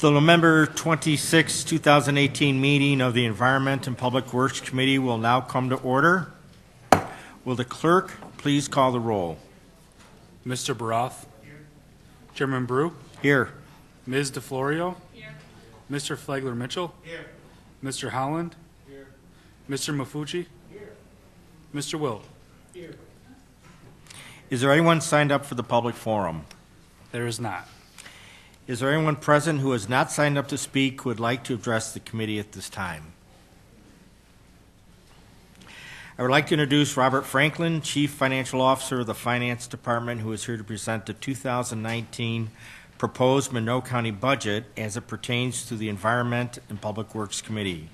The November 26, 2018 meeting of the Environment and Public Works Committee will now come to order. Will the clerk please call the roll? Mr. Baroth? Here. Chairman Brew? Here. Ms. DeFlorio? Here. Mr. Flagler-Mitchell? Here. Mr. Holland? Here. Mr. Mafucci? Here. Mr. Will? Here. Is there anyone signed up for the public forum? There is not. Is there anyone present who has not signed up to speak who would like to address the committee at this time? I would like to introduce Robert Franklin, Chief Financial Officer of the Finance Department, who is here to present the 2019 proposed Monroe County budget as it pertains to the Environment and Public Works Committee.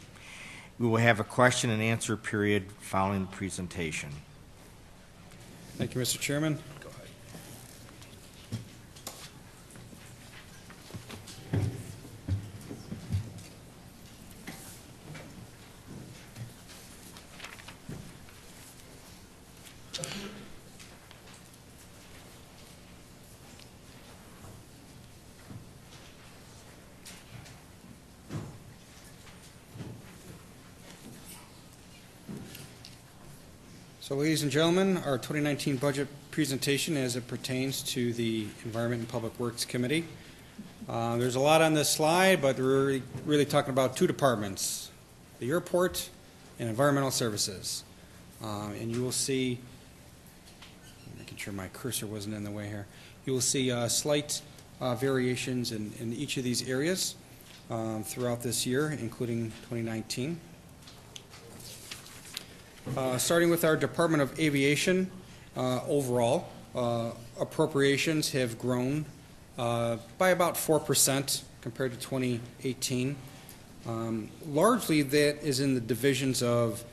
We will have a question and answer period following the presentation. Thank you, Mr. Chairman. Go ahead. So, ladies and gentlemen, our 2019 budget presentation as it pertains to the Environment and Public Works Committee. There's a lot on this slide, but we're really talking about two departments, the airport and environmental services. And you will see, making sure my cursor wasn't in the way here, you will see slight variations in each of these areas throughout this year, including 2019. Starting with our Department of Aviation, overall, appropriations have grown by about 4% compared to 2018. Largely that is in the divisions of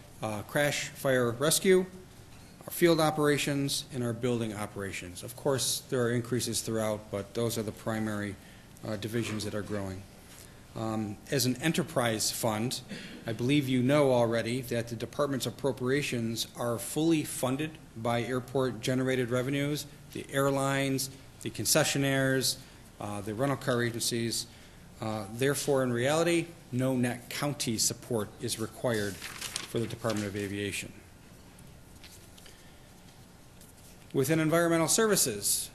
crash, fire, rescue, our field operations, and our building operations. Of course, there are increases throughout, but those are the primary divisions that are growing. As an enterprise fund, I believe you know already that the department's appropriations are fully funded by airport-generated revenues, the airlines, the concessionaires, the rental car agencies. Therefore, in reality, no net county support is required for the Department of Aviation. Within environmental services,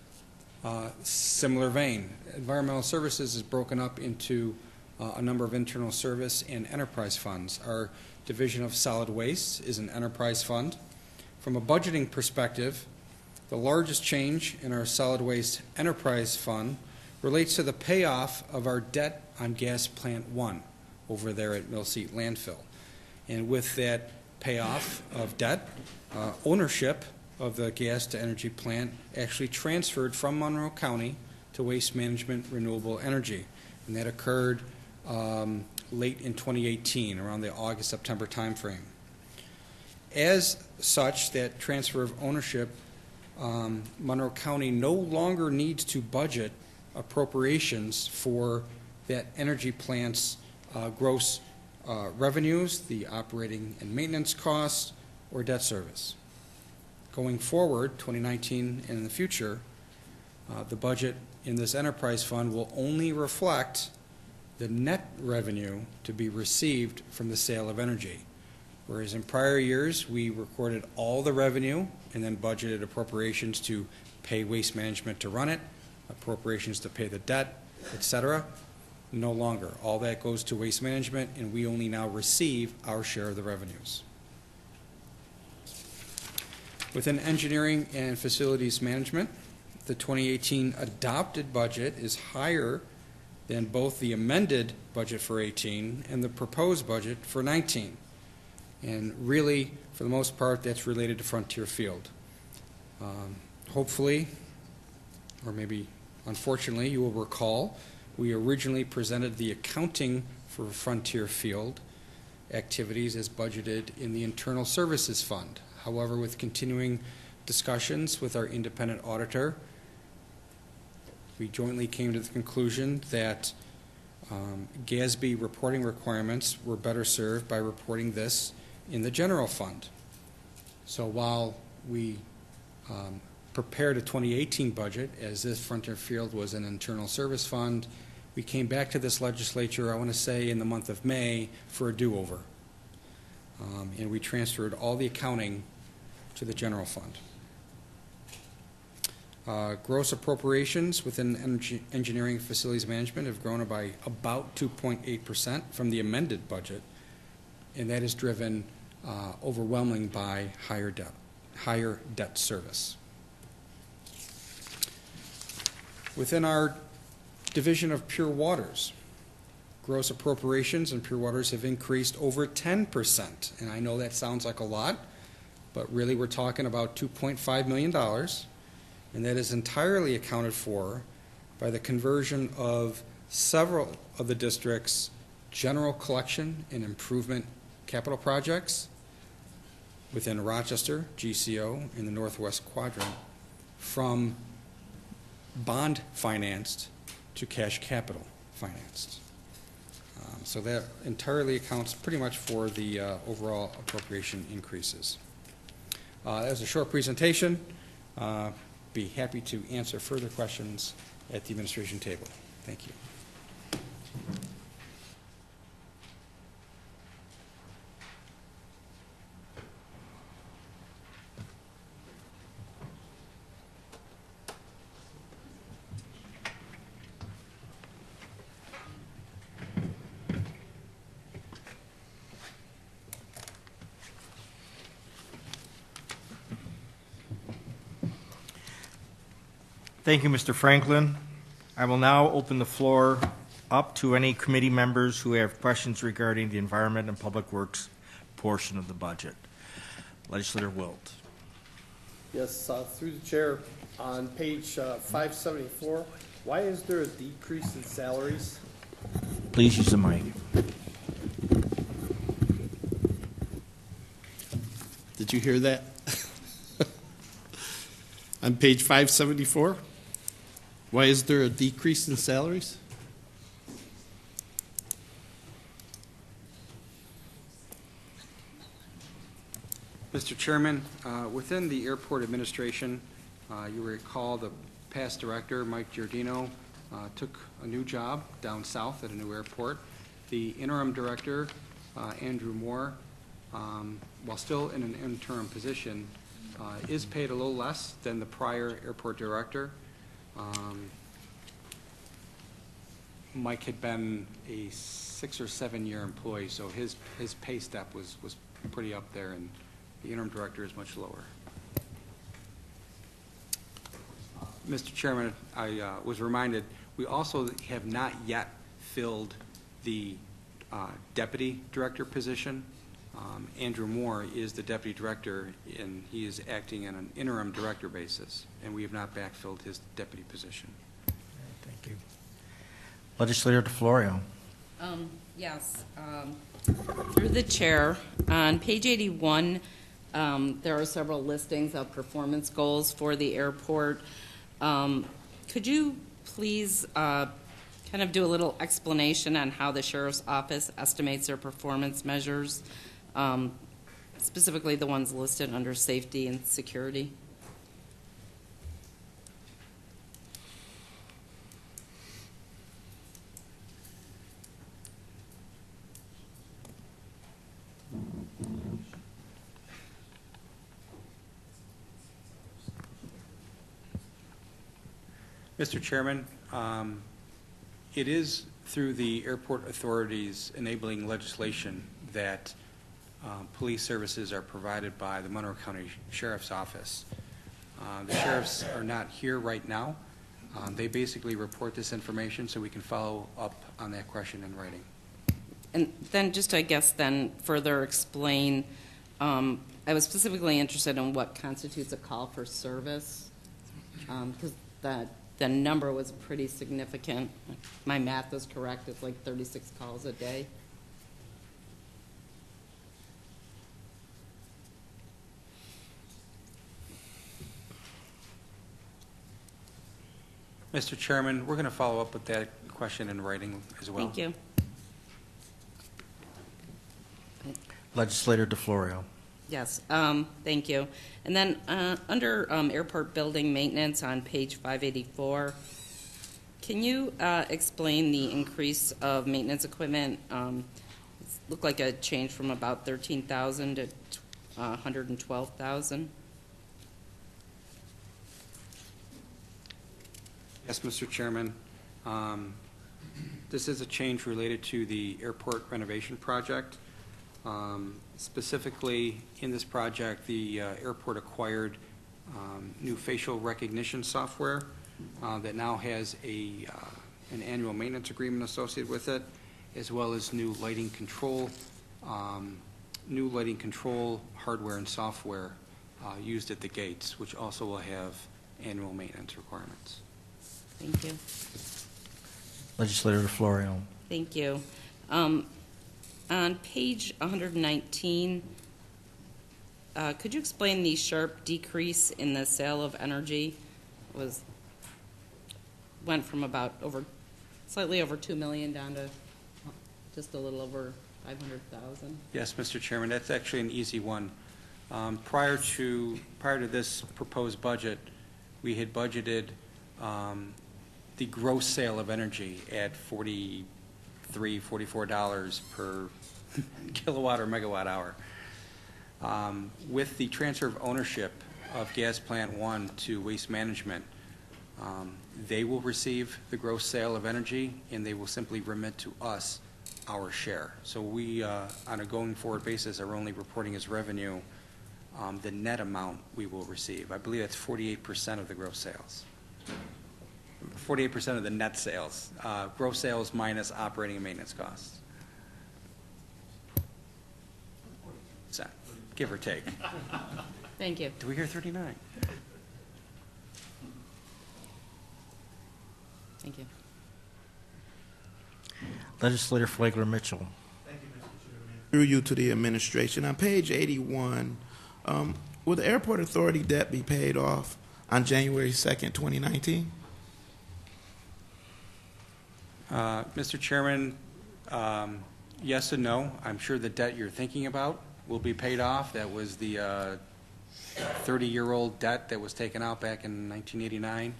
similar vein. Environmental services is broken up into a number of internal service and enterprise funds. Our division of solid waste is an enterprise fund. From a budgeting perspective, the largest change in our solid waste enterprise fund relates to the payoff of our debt on gas plant 1 over there at Millseat Landfill. And with that payoff of debt, ownership of the gas to energy plant actually transferred from Monroe County to Waste Management Renewable Energy. And that occurred late in 2018, around the August-September timeframe. As such, that transfer of ownership, Monroe County no longer needs to budget appropriations for that energy plant's gross revenues, the operating and maintenance costs, or debt service. Going forward, 2019 and in the future, the budget in this enterprise fund will only reflect the net revenue to be received from the sale of energy. Whereas in prior years, we recorded all the revenue and then budgeted appropriations to pay waste management to run it, appropriations to pay the debt, etc. No longer. All that goes to waste management, and we only now receive our share of the revenues. Within engineering and facilities management, the 2018 adopted budget is higher than both the amended budget for 18 and the proposed budget for 19. And really, for the most part, that's related to Frontier Field. Hopefully, or maybe unfortunately, you will recall, we originally presented the accounting for Frontier Field activities as budgeted in the Internal Services Fund. However, with continuing discussions with our independent auditor, we jointly came to the conclusion that GASB reporting requirements were better served by reporting this in the general fund. So while we prepared a 2018 budget, as this Frontier Field was an internal service fund, We came back to this legislature, I want to say, in the month of May for a do-over. And we transferred all the accounting to the general fund. Gross appropriations within engineering and facilities management have grown by about 2.8% from the amended budget, and that is driven overwhelmingly by higher debt service. Within our division of Pure Waters, gross appropriations in Pure Waters have increased over 10%. And I know that sounds like a lot, but really we're talking about $2.5 million, and that is entirely accounted for by the conversion of several of the district's general collection and improvement capital projects within Rochester, GCO, in the Northwest Quadrant, from bond financed to cash capital financed. So that entirely accounts pretty much for the overall appropriation increases. That was a short presentation. Be happy to answer further questions at the administration table. Thank you. Thank you, Mr. Franklin. I will now open the floor up to any committee members who have questions regarding the Environment and Public Works portion of the budget. Legislator Wilt. Yes, through the chair, on page 574, why is there a decrease in salaries? Please use the mic. Did you hear that? On page 574, why is there a decrease in salaries? Mr. Chairman, within the airport administration, you recall the past director, Mike Giordino, took a new job down south at a new airport. The interim director, Andrew Moore, while still in an interim position, is paid a little less than the prior airport director. Mike had been a 6 or 7 year employee, so his pay step was pretty up there, and the interim director is much lower. Mr. Chairman, I was reminded, we also have not yet filled the deputy director position. Andrew Moore is the deputy director, and he is acting on an interim director basis, and we have not backfilled his deputy position. Thank you. Legislator DeFlorio. Yes. Through the chair, on page 81, there are several listings of performance goals for the airport. Could you please kind of do a little explanation on how the sheriff's office estimates their performance measures, specifically the ones listed under safety and security? Mr. Chairman, it is through the airport authorities enabling legislation that police services are provided by the Monroe County Sheriff's Office. The sheriffs are not here right now. They basically report this information so we can follow up on that question in writing. And then just, I guess, then further explain, I was specifically interested in what constitutes a call for service, because the number was pretty significant. My math is correct. It's like 36 calls a day. Mr. Chairman, we're going to follow up with that question in writing as well. Thank you. Legislator DeFlorio. Yes, thank you. And then under airport building maintenance on page 584, can you explain the increase of maintenance equipment? It looked like a change from about 13,000 to 112,000. Yes, Mr. Chairman. This is a change related to the airport renovation project. Specifically, in this project, the airport acquired new facial recognition software that now has an annual maintenance agreement associated with it, as well as new lighting control hardware and software used at the gates, which also will have annual maintenance requirements. Thank you. Legislator Florio. Thank you. On page 119, could you explain the sharp decrease in the sale of energy? Went from about slightly over 2 million down to just a little over 500,000. Yes, Mr. Chairman, that's actually an easy one. Prior to this proposed budget, we had budgeted the gross sale of energy at $43, $44 per kilowatt or megawatt hour. With the transfer of ownership of Gas Plant 1 to Waste Management, they will receive the gross sale of energy, and they will simply remit to us our share. So we, on a going forward basis, are only reporting as revenue the net amount we will receive. I believe that's 48% of the gross sales. 48% of the net sales, gross sales minus operating and maintenance costs. Give or take. Thank you. Do we hear 39? Thank you. Legislator Flagler Mitchell. Through you to the administration. On page 81, will the airport authority debt be paid off on January 2nd, 2019? Mr. Chairman, yes and no. I'm sure the debt you're thinking about will be paid off. That was the 30-year-old debt that was taken out back in 1989.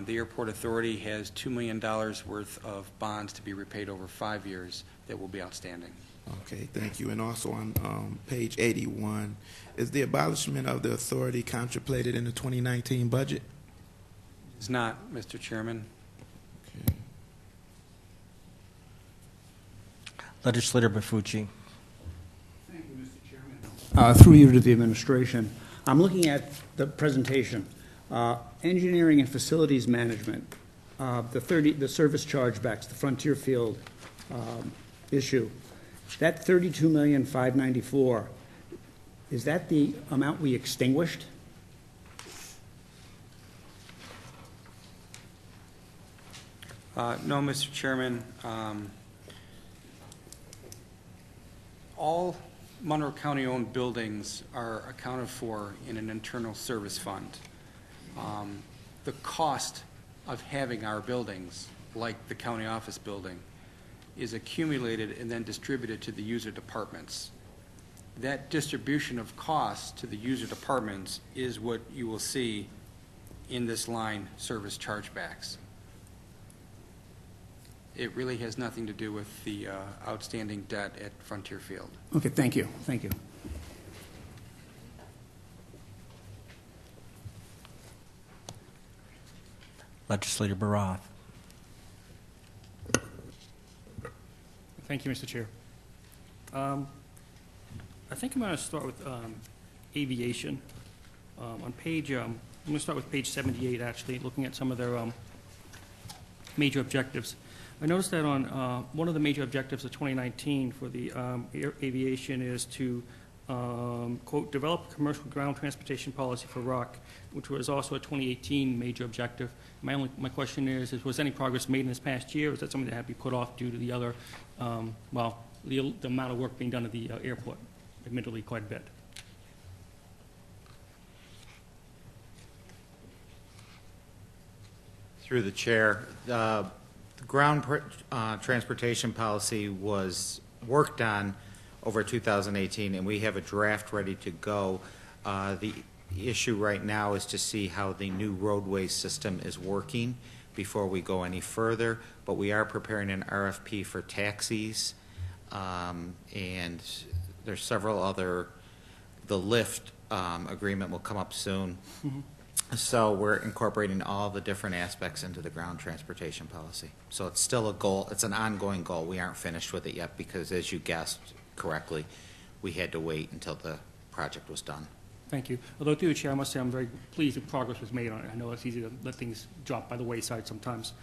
The airport authority has $2 million worth of bonds to be repaid over 5 years that will be outstanding. Okay, thank you. And also on page 81, is the abolishment of the authority contemplated in the 2019 budget? It's not, Mr. Chairman. Okay. Legislator Bafucci. Thank you, Mr. Chairman. Through you to the administration. I'm looking at the presentation. Engineering and facilities management, the service chargebacks, the Frontier Field issue. That $32,594,000, is that the amount we extinguished? No, Mr. Chairman. All Monroe County-owned buildings are accounted for in an internal service fund. The cost of having our buildings, like the county office building, is accumulated and then distributed to the user departments. That distribution of costs to the user departments is what you will see in this line, service chargebacks. It really has nothing to do with the outstanding debt at Frontier Field. Okay, thank you. Thank you. Legislator Barath. Thank you, Mr. Chair. I think I'm going to start with aviation. On page, I'm going to start with page 78, actually, looking at some of their major objectives. I noticed that on one of the major objectives of 2019 for the aviation is to, quote, develop a commercial ground transportation policy for ROC, which was also a 2018 major objective. My question is was any progress made in this past year, or is that something that had to be put off due to the other, the amount of work being done at the airport, admittedly quite a bit? Through the chair, the ground transportation policy was worked on over 2018, and we have a draft ready to go. The issue right now is to see how the new roadway system is working before we go any further, but we are preparing an RFP for taxis, and there's several other, the lift agreement will come up soon. So we're incorporating all the different aspects into the ground transportation policy. So it's still a goal, it's an ongoing goal. We aren't finished with it yet because, as you guessed correctly, we had to wait until the project was done. Thank you. Although through the chair, I must say I'm very pleased that progress was made on it. I know it's easy to let things drop by the wayside sometimes.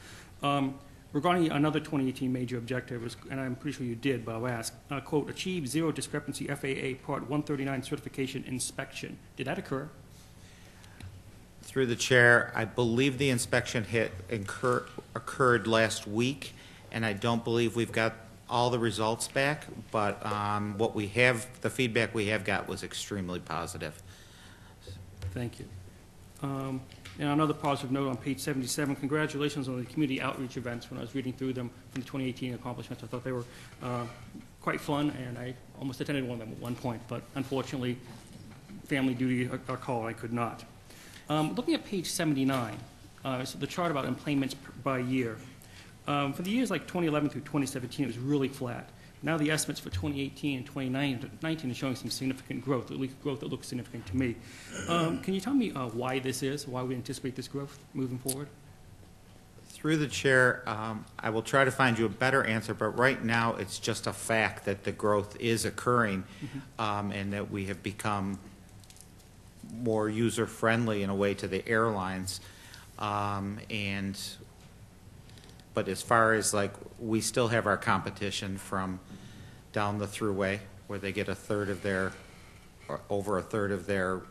Regarding another 2018 major objective, and I'm pretty sure you did, but I'll ask, quote, achieve zero discrepancy FAA Part 139 certification inspection. Did that occur? Through the chair, I believe the inspection occurred last week, and I don't believe we've got all the results back, but what we have, the feedback we have got was extremely positive. Thank you. And another positive note on page 77, congratulations on the community outreach events. When I was reading through them from the 2018 accomplishments, I thought they were quite fun, and I almost attended one of them at one point, but unfortunately, family duty call, I could not. Looking at page 79, so the chart about employments by year. For the years like 2011 through 2017, it was really flat. Now the estimates for 2018 and 2019 are showing some significant growth, at least growth that looks significant to me. Can you tell me why this is, why we anticipate this growth moving forward? Through the chair, I will try to find you a better answer, but right now it's just a fact that the growth is occurring, and that we have become more user-friendly in a way to the airlines. But as far as like, we still have our competition from down the thruway where they get a third of their, or over a third of their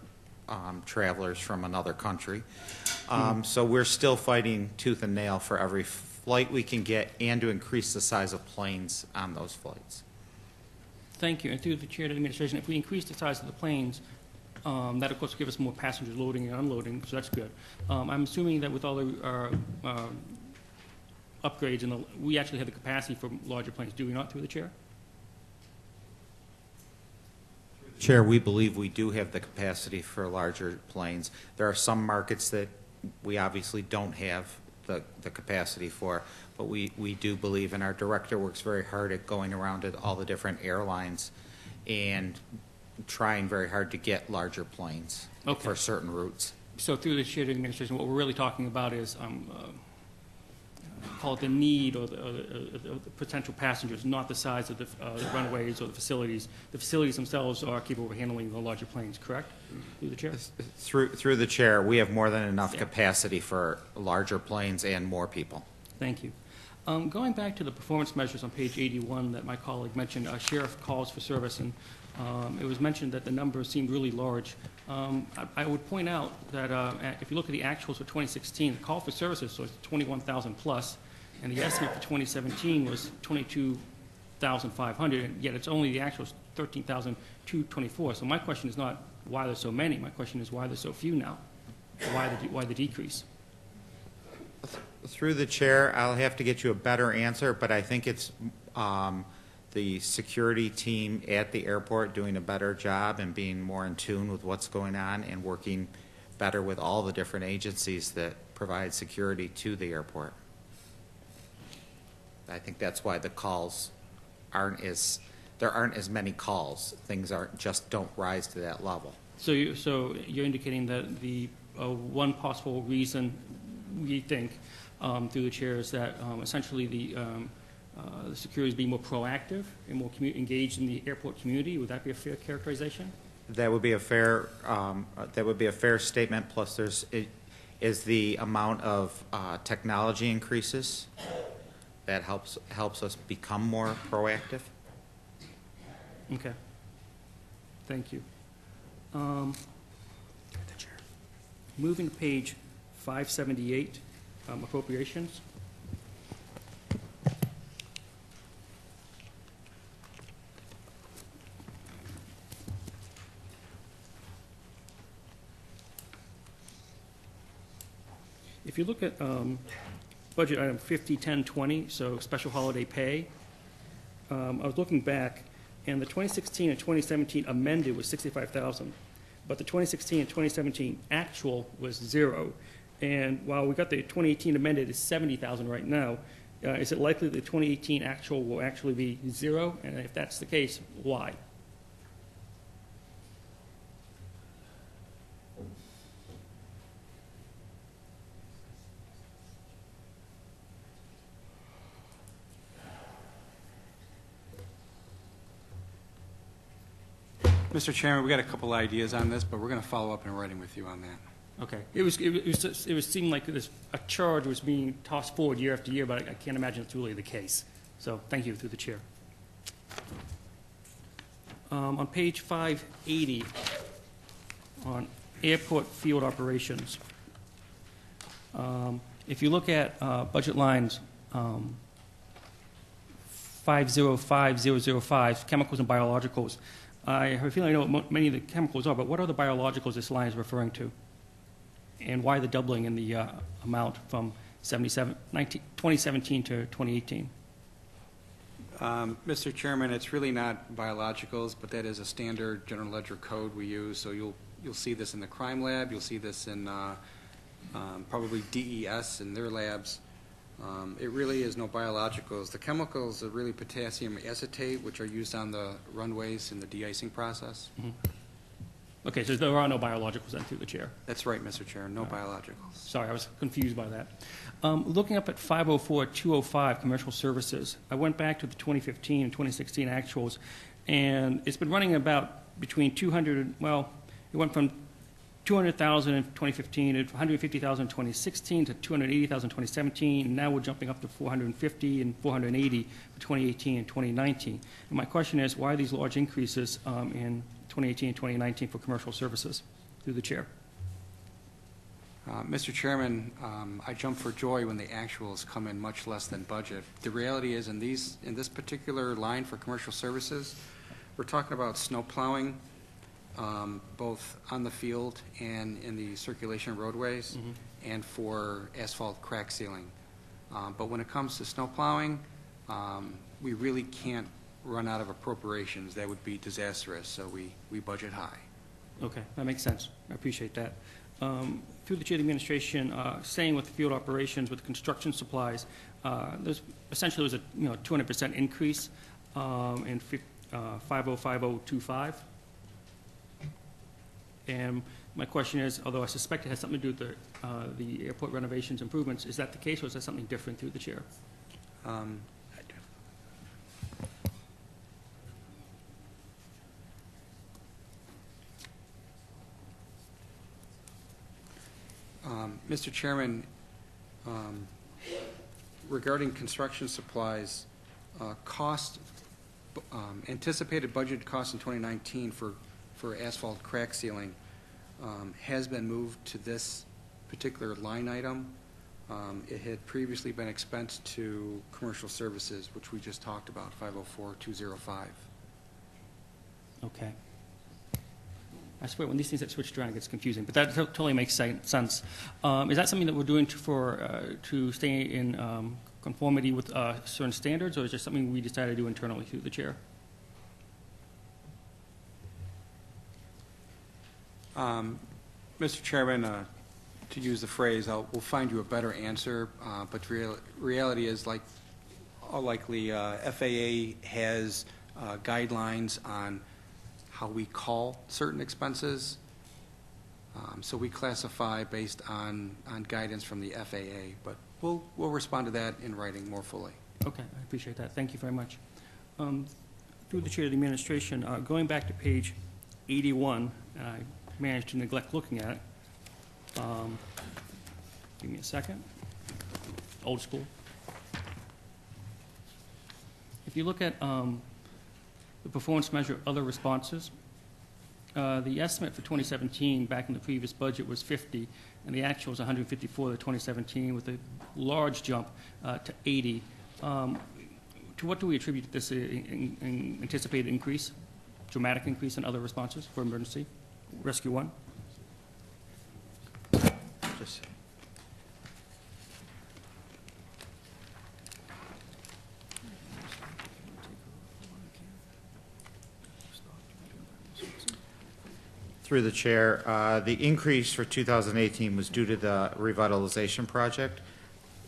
travelers from another country. So we're still fighting tooth and nail for every flight we can get and to increase the size of planes on those flights. Thank you. And through the chair of the administration, if we increase the size of the planes, that of course will give us more passengers loading and unloading, so that's good. I'm assuming that with all the upgrades, and we actually have the capacity for larger planes, do we not, through the chair? Chair, we believe we do have the capacity for larger planes. There are some markets that we obviously don't have the capacity for, but we do believe, and our director works very hard at going around at all the different airlines and trying very hard to get larger planes for certain routes. So through the chair of the administration, what we're really talking about is call it the need or the potential passengers, not the size of the runways or the facilities. The facilities themselves are capable of handling the larger planes, correct? Through the chair? Through the chair, we have more than enough capacity for larger planes and more people. Thank you. Going back to the performance measures on page 81 that my colleague mentioned, sheriff calls for service, and it was mentioned that the number seemed really large. I would point out that if you look at the actuals for 2016, the call for services was 21,000 plus, and the estimate for 2017 was 22,500, and yet it's only the actuals 13,224. So my question is not why there's so many. My question is why there's so few now. Why the decrease? Through the chair, I'll have to get you a better answer, but I think it's the security team at the airport doing a better job and being more in tune with what's going on and working better with all the different agencies that provide security to the airport. I think that's why the calls there aren't as many calls. Things don't rise to that level. So you're indicating that the one possible reason we think through the chair is that essentially the security is being more proactive and more engaged in the airport community. Would that be a fair characterization? That would be a fair statement. Plus, is the amount of technology increases that helps us become more proactive. Okay. Thank you. Moving to page 578, appropriations. If you look at budget item 501020, so special holiday pay, I was looking back, and the 2016 and 2017 amended was $65,000, but the 2016 and 2017 actual was 0. And while we got the 2018 amended, it's 70,000 right now. Is it likely the 2018 actual will actually be zero? And if that's the case, why? Mr. Chairman, we got a couple ideas on this, but we're going to follow up in writing with you on that. Okay. It seemed like a charge was being tossed forward year after year, but I can't imagine it's really the case. So thank you, through the chair. On page 580, on airport field operations, if you look at budget lines 505005, chemicals and biologicals, I have a feeling I know what many of the chemicals are, but what are the biologicals this line is referring to? And why the doubling in the amount from 2017 to 2018? Mr. Chairman, it's really not biologicals, but that is a standard general ledger code we use. So you'll see this in the crime lab. You'll see this in probably DES in their labs. It really is no biologicals. The chemicals are really potassium acetate, which are used on the runways in the de-icing process. Mm-hmm. Okay, so there are no biologicals then, through the chair. That's right, Mr. Chair, no biologicals. Sorry, I was confused by that. Looking up at 504-205, commercial services, I went back to the 2015 and 2016 actuals, and it's been running about between 200, well, it went from 200,000 in 2015 to 150,000 in 2016 to 280,000 in 2017, and now we're jumping up to 450 and 480 for 2018 and 2019. And my question is, why are these large increases in 2018 and 2019 for commercial services? Through the chair. Mr. Chairman, I jump for joy when the actuals come in much less than budget. The reality is in this particular line for commercial services, we're talking about snow plowing, both on the field and in the circulation roadways, and for asphalt crack sealing. But when it comes to snow plowing, we really can't run out of appropriations. That would be disastrous, so we budget high. Okay, that makes sense. I appreciate that. Through the chair of the administration, staying with field operations with construction supplies, there's essentially was a 200% increase in 505025. And my question is, although I suspect it has something to do with the airport renovations improvements, is that the case, or is that something different through the chair? Mr. Chairman, regarding construction supplies, anticipated budget costs in 2019 for asphalt crack sealing has been moved to this particular line item. It had previously been expensed to commercial services, which we just talked about, 504205. Okay. I swear, when these things get switched around, it gets confusing, but that totally makes sense. Is that something that we're doing to stay in conformity with certain standards, or is it something we decided to do internally through the chair? Mr. Chairman, to use the phrase, we'll find you a better answer, but reality is, like all likely, FAA has guidelines on how we call certain expenses. So we classify based on guidance from the FAA, but we'll respond to that in writing more fully. Okay, I appreciate that. Thank you very much. Through the chair of the administration, going back to page 81, I managed to neglect looking at it. Give me a second. Old school. If you look at the performance measure other responses, the estimate for 2017 back in the previous budget was 50, and the actual was 154 to 2017 with a large jump to 80. To what do we attribute this anticipated increase, dramatic increase in other responses for emergency rescue 1? Just Through the chair, the increase for 2018 was due to the revitalization project.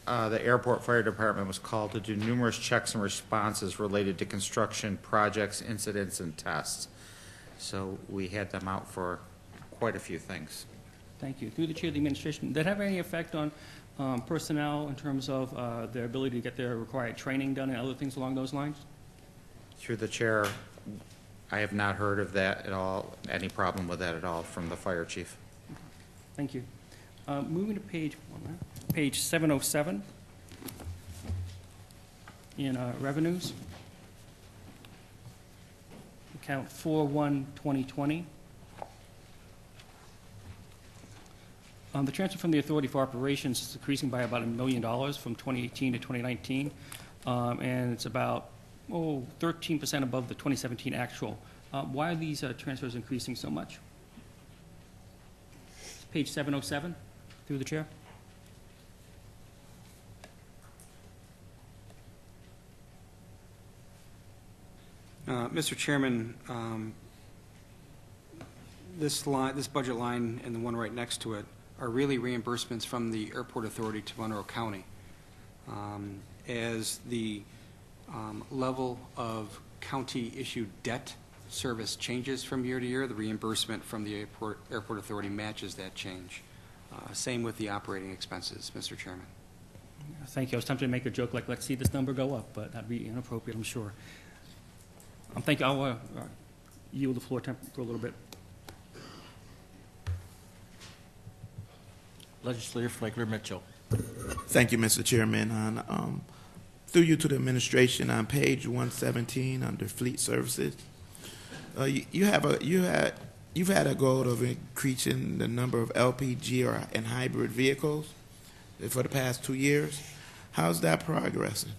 The airport fire department was called to do numerous checks and responses related to construction projects, incidents, and tests. So we had them out for quite a few things. Thank you. Through the chair of the administration, did that have any effect on personnel in terms of their ability to get their required training done and other things along those lines? Through the chair, I have not heard of that at all, any problem with that at all from the fire chief. Thank you. Moving to page 707 in revenues. Account 41-2020. The transfer from the Authority for Operations is increasing by about $1 million from 2018 to 2019, and it's about 13% above the 2017 actual. Why are these transfers increasing so much? Page 707, through the chair. Mr. Chairman, this budget line and the one right next to it are really reimbursements from the Airport Authority to Monroe County. As the level of county-issued debt service changes from year to year, the reimbursement from the Airport Authority matches that change. Same with the operating expenses, Mr. Chairman. Thank you. I was tempted to make a joke like, let's see this number go up, but that'd be inappropriate, I'm sure. Thank you. I'll yield the floor for a little bit. Legislator Flagler-Mitchell. Thank you, Mr. Chairman. Through you to the administration, on page 117 under fleet services, you've had a goal of increasing the number of LPG and hybrid vehicles for the past 2 years. How's that progressing?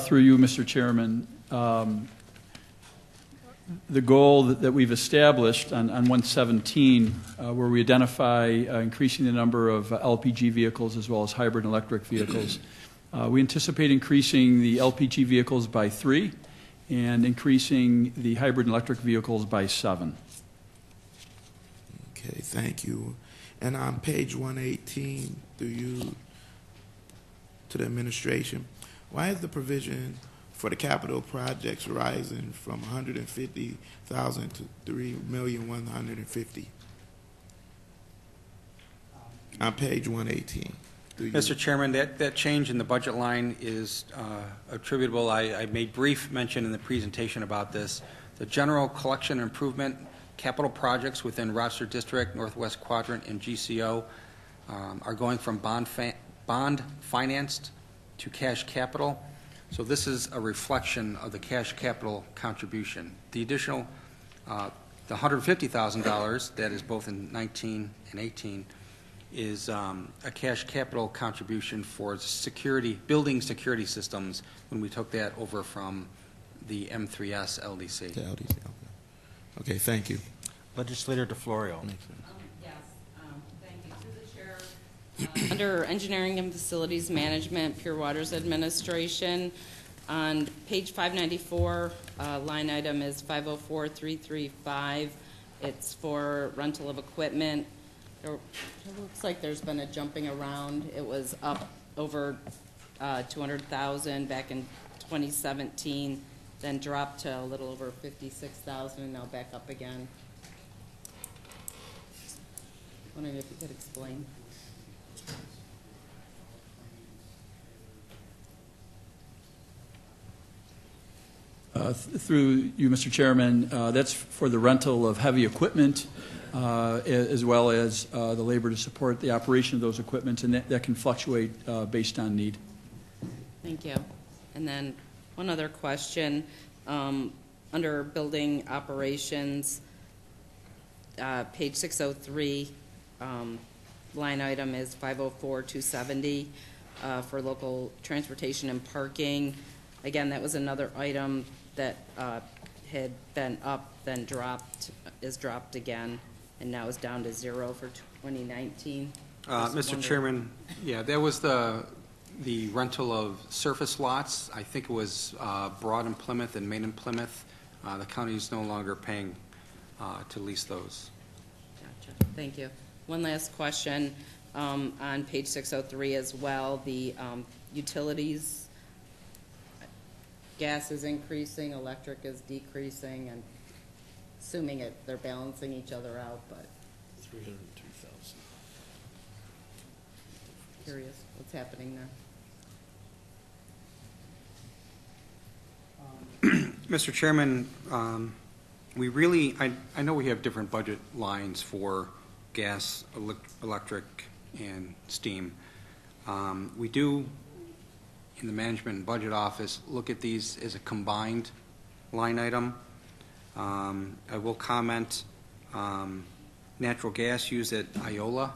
Through you, Mr. Chairman, the goal that we've established on 117, where we identify increasing the number of LPG vehicles as well as hybrid and electric vehicles, we anticipate increasing the LPG vehicles by 3 and increasing the hybrid and electric vehicles by 7. Okay, thank you. And on page 118, through you to the administration, why is the provision for the capital projects rising from $150,000 to $3,150,000 on page 118? Mr. Chairman, that change in the budget line is attributable. I made brief mention in the presentation about this. The general collection improvement capital projects within Rochester District, Northwest Quadrant, and GCO are going from bond financed to cash capital. So this is a reflection of the cash capital contribution. The additional, the $150,000 that is both in 19 and 18 is a cash capital contribution for building security systems when we took that over from the M3S LDC. The LDC, okay. Okay, thank you. Legislator DeFlorio. Yes, thank you. Through the chair, under Engineering and Facilities Management, Pure Waters Administration, on page 594, line item is 504335. It's for rental of equipment. It looks like there's been a jumping around. It was up over 200,000 back in 2017, then dropped to a little over 56,000, and now back up again. Wondering if you could explain. Through you, Mr. Chairman, that's for the rental of heavy equipment as well as the labor to support the operation of those equipments, and that can fluctuate based on need. Thank you. And then one other question. Under building operations, page 603, line item is 504-270 for local transportation and parking. Again, that was another item that had been up then is dropped again, and now is down to 0 for 2019. Just Mr. wondering- Chairman, yeah, that was the rental of surface lots. I think it was Broad in Plymouth and Main in Plymouth. The county is no longer paying to lease those. Gotcha, thank you. One last question, on page 603 as well, the utilities, gas is increasing, electric is decreasing, and assuming they're balancing each other out, but 302,000. curious what's happening there. Mr. Chairman, we really, I know we have different budget lines for gas, electric, and steam. We do, in the Management and Budget Office, look at these as a combined line item. I will comment, natural gas used at Iola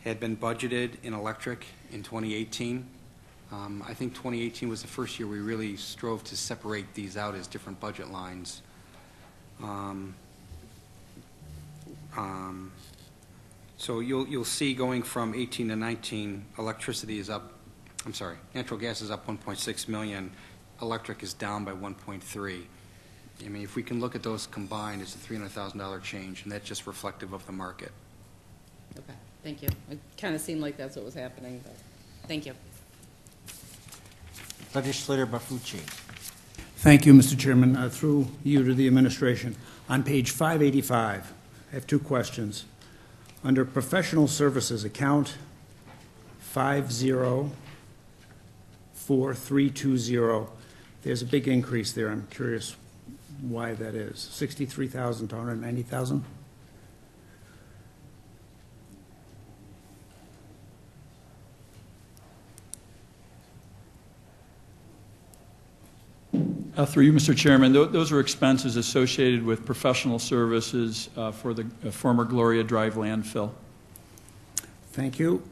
had been budgeted in electric in 2018. I think 2018 was the first year we really strove to separate these out as different budget lines. So you'll see going from 18 to 19, electricity is up, I'm sorry, natural gas is up 1.6 million, electric is down by 1.3. I mean, if we can look at those combined, it's a $300,000 change, and that's just reflective of the market. Okay, thank you. It kind of seemed like that's what was happening, but, thank you. Legislator Mafucci. Thank you, Mr. Chairman. Through you to the administration. On page 585, I have two questions. Under professional services, account 504320, there's a big increase there. I'm curious why that is. 63,000 to 190,000? Through you, Mr. Chairman, those are expenses associated with professional services for the former Gloria Drive landfill. Thank you.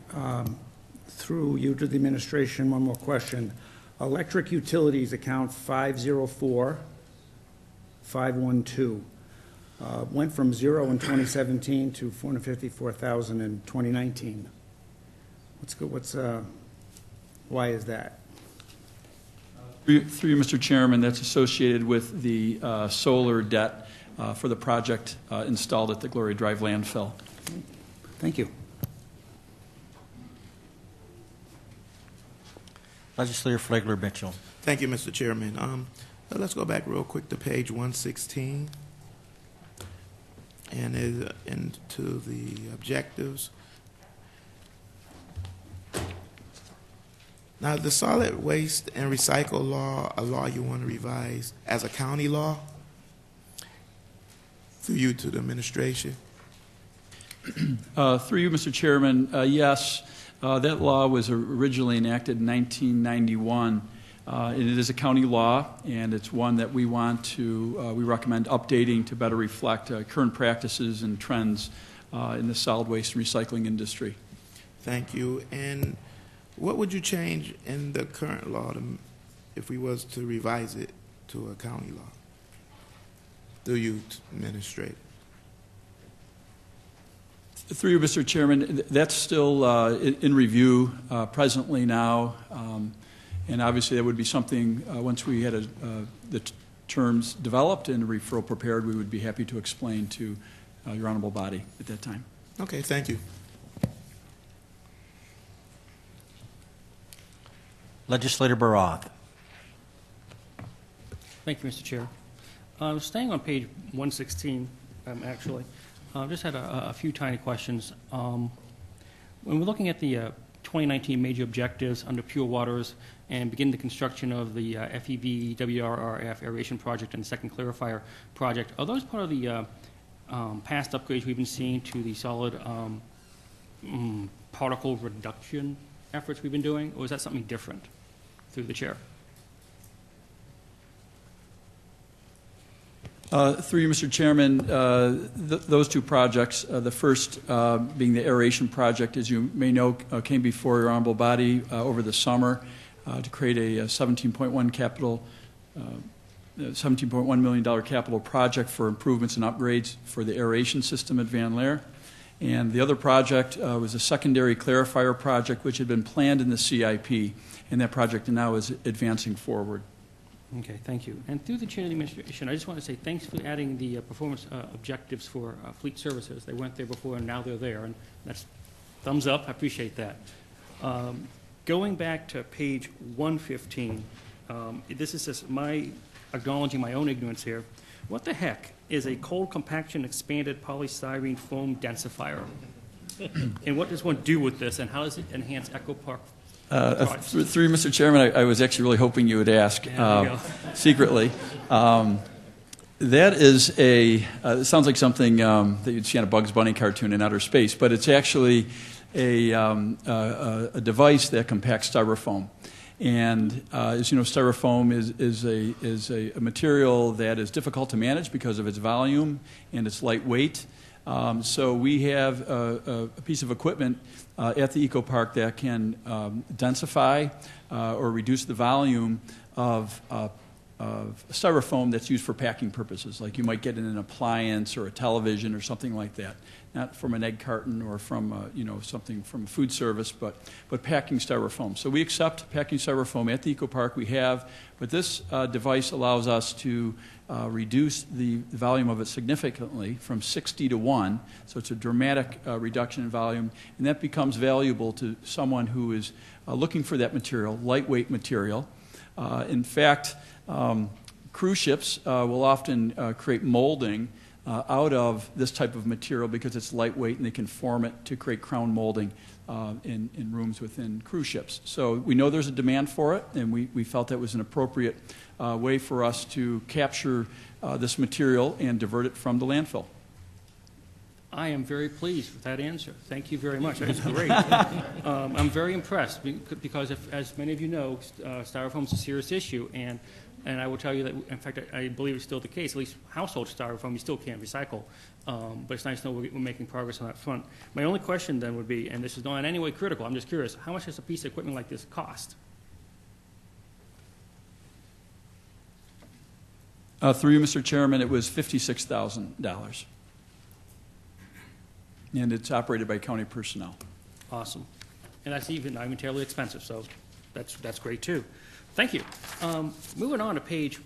Through you to the administration, one more question. Electric utilities account 504512 went from 0 in 2017 to 454,000 in 2019. Why is that? Through you, Mr. Chairman, that's associated with the solar debt for the project installed at the Gloria Drive landfill. Thank you. Legislator Flagler Mitchell. Thank you, Mr. Chairman. Let's go back real quick to page 116 and into the objectives. Now, the solid waste and recycle law, a law you want to revise as a county law, through you to the administration. Through you, Mr. Chairman, yes, that law was originally enacted in 1991. It is a county law, and it's one that we recommend updating to better reflect current practices and trends in the solid waste and recycling industry. Thank you. And what would you change in the current law if we was to revise it to a county law? Through you, administrator. Through you, Mr. Chairman, that's still in review presently now, and obviously that would be something, once we had the terms developed and a referral prepared, we would be happy to explain to your honorable body at that time. Okay, thank you. Legislator Baroth. Thank you, Mr. Chair. Staying on page 116, actually, just had a few tiny questions. When we're looking at the 2019 major objectives under Pure Waters and begin the construction of the FEV WRRF aeration project and the second clarifier project, are those part of the past upgrades we've been seeing to the solid particle reduction efforts we've been doing, or is that something different? Through the chair. Through you, Mr. Chairman, those two projects, the first being the aeration project, as you may know, came before your honorable body over the summer to create a 17.1 capital $17.1 million capital project for improvements and upgrades for the aeration system at Van Laer. And the other project was a secondary clarifier project which had been planned in the CIP, and that project now is advancing forward. Okay, thank you. And through the chair of the administration, I just want to say thanks for adding the performance objectives for fleet services. They weren't there before, and now they're there, and that's thumbs up. I appreciate that. Going back to page 115, this is just my acknowledging my own ignorance here. What the heck is a cold compaction expanded polystyrene foam densifier? And what does one do with this, and how does it enhance Echo Park? Through Mr. Chairman, I was actually really hoping you would ask secretly. That is it sounds like something that you'd see on a Bugs Bunny cartoon in outer space, but it's actually a device that compacts styrofoam. And as you know, styrofoam is a material that is difficult to manage because of its volume and its lightweight. So we have a piece of equipment at the Eco Park that can densify or reduce the volume of styrofoam that's used for packing purposes, like you might get in an appliance or a television or something like that. Not from an egg carton or from something from food service, but packing styrofoam. So we accept packing styrofoam at the Eco Park. We have, but this device allows us to reduce the volume of it significantly from 60 to 1. So it's a dramatic reduction in volume, and that becomes valuable to someone who is looking for that material, lightweight material. In fact, cruise ships will often create molding out of this type of material because it's lightweight and they can form it to create crown molding in rooms within cruise ships. So we know there's a demand for it, and we felt that was an appropriate way for us to capture this material and divert it from the landfill. I am very pleased with that answer. Thank you very much. That is great. I'm very impressed because, as many of you know, styrofoam is a serious issue, and I will tell you that, in fact, I believe it's still the case. At least household styrofoam you still can't recycle, but it's nice to know we're making progress on that front. My only question then would be, and this is not in any way critical, I'm just curious, how much does a piece of equipment like this cost? Through you, Mr. Chairman, it was $56,000. And it's operated by county personnel. Awesome. And that's even terribly expensive, so that's great too. Thank you. Moving on to page,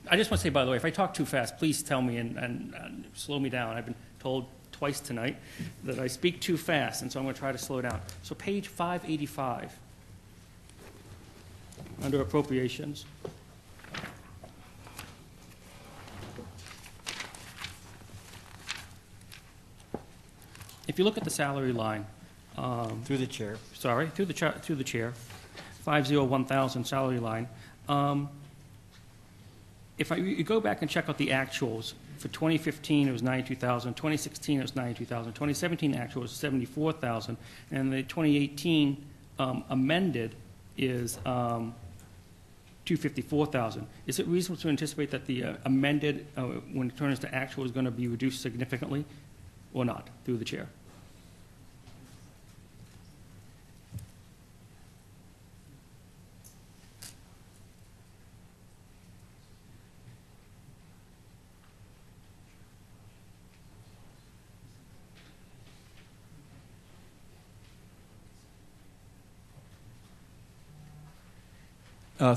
I just want to say, by the way, if I talk too fast, please tell me and slow me down. I've been told twice tonight that I speak too fast, and so I'm going to try to slow down. So page 585, under appropriations. If you look at the salary line, Through the chair. sorry, through the chair, 501,000 salary line. If you go back and check out the actuals, for 2015 it was 92,000, 2016 it was 92,000, 2017 actual was 74,000, and the 2018 amended is 254,000. Is it reasonable to anticipate that the amended, when it turns to actual, is going to be reduced significantly, or not, through the chair?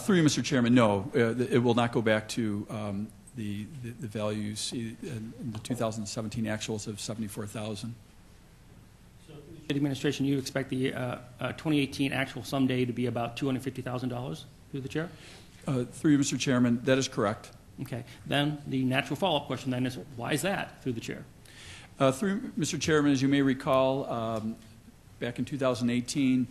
Through you, Mr. Chairman, no, it will not go back to the value you see in the 2017 actuals of 74,000. So, the administration, you expect the 2018 actual someday to be about $250,000 through the chair? Through you, Mr. Chairman, that is correct. Okay. Then the natural follow-up question then is, why is that through the chair? Through Mr. Chairman, as you may recall, back in 2018,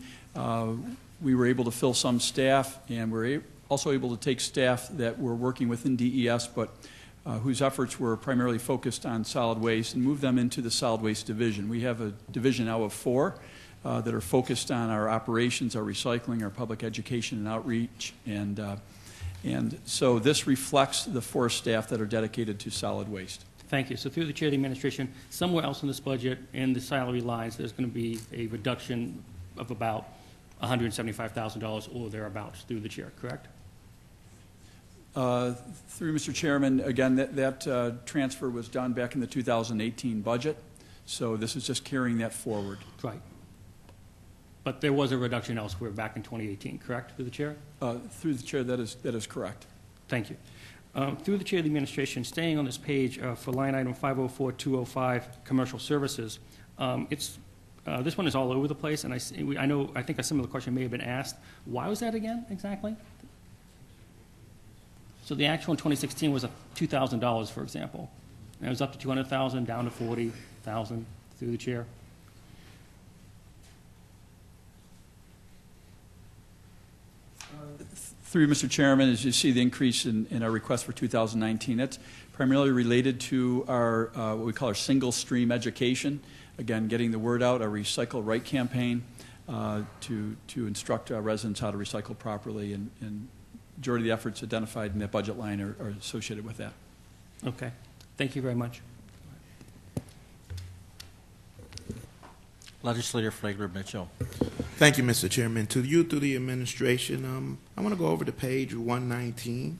we were able to fill some staff, and we're also able to take staff that were working within DES, but whose efforts were primarily focused on solid waste, and move them into the solid waste division. We have a division now of 4 that are focused on our operations, our recycling, our public education and outreach, and so this reflects the 4 staff that are dedicated to solid waste. Thank you. So through the chair of the administration, somewhere else in this budget, in the salary lines, there's going to be a reduction of about $175,000 or thereabouts through the chair, correct? Through Mr. Chairman, again, that transfer was done back in the 2018 budget, so this is just carrying that forward. Right. But there was a reduction elsewhere back in 2018, correct, through the chair? Through the chair, that is correct. Thank you. Through the chair of the administration, staying on this page for line item 504-205, commercial services, this one is all over the place, and I think a similar question may have been asked. Why was that again, exactly? So the actual in 2016 was $2,000, for example. And it was up to $200,000, down to $40,000 through the chair. Through Mr. Chairman, as you see the increase in our request for 2019, that's primarily related to our what we call our single stream education. Again, getting the word out, our Recycle Right campaign to instruct residents how to recycle properly, and majority of the efforts identified in that budget line are associated with that. Okay. Thank you very much. Legislator Flagler Mitchell. Thank you, Mr. Chairman. To you, through the administration, I want to go over to page 119.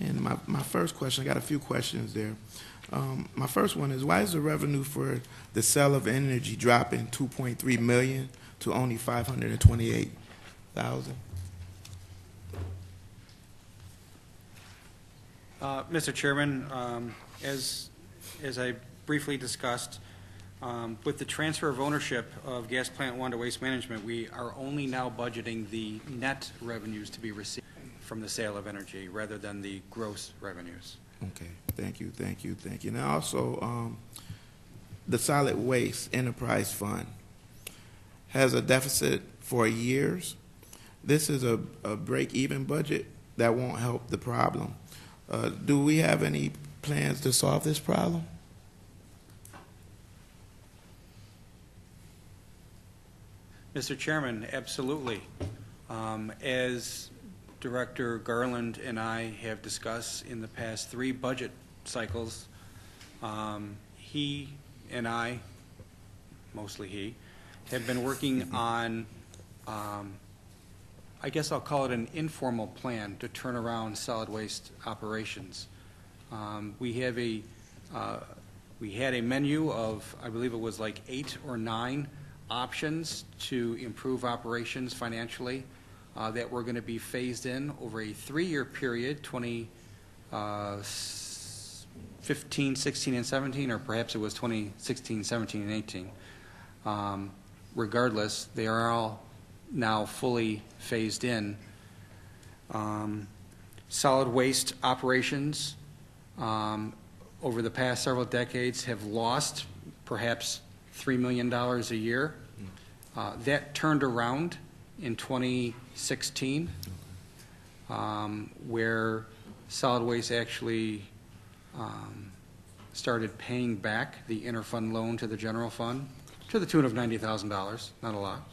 And my first question, I got a few questions there. My first one is, why is the revenue for the sale of energy dropping $2.3 million to only $528,000? Mr. Chairman, as I briefly discussed, with the transfer of ownership of Gas Plant 1 to Waste Management, we are only now budgeting the net revenues to be received from the sale of energy rather than the gross revenues. Okay, thank you. And also, the Solid Waste Enterprise Fund has a deficit for years. This is a break-even budget that won't help the problem. Do we have any plans to solve this problem? Mr. Chairman, absolutely. As Director Garland and I have discussed in the past 3 budget cycles, he and I, mostly he, have been working on, I guess I'll call it an informal plan to turn around solid waste operations. We had a menu of, I believe it was like 8 or 9 options to improve operations financially that were going to be phased in over a 3-year period, 2015, 16, and 17, or perhaps it was 2016, 17, and 18. Regardless, they are all now fully phased in. Solid waste operations over the past several decades have lost perhaps $3 million a year. That turned around in 2016, where solid waste actually started paying back the interfund loan to the general fund to the tune of $90,000, not a lot.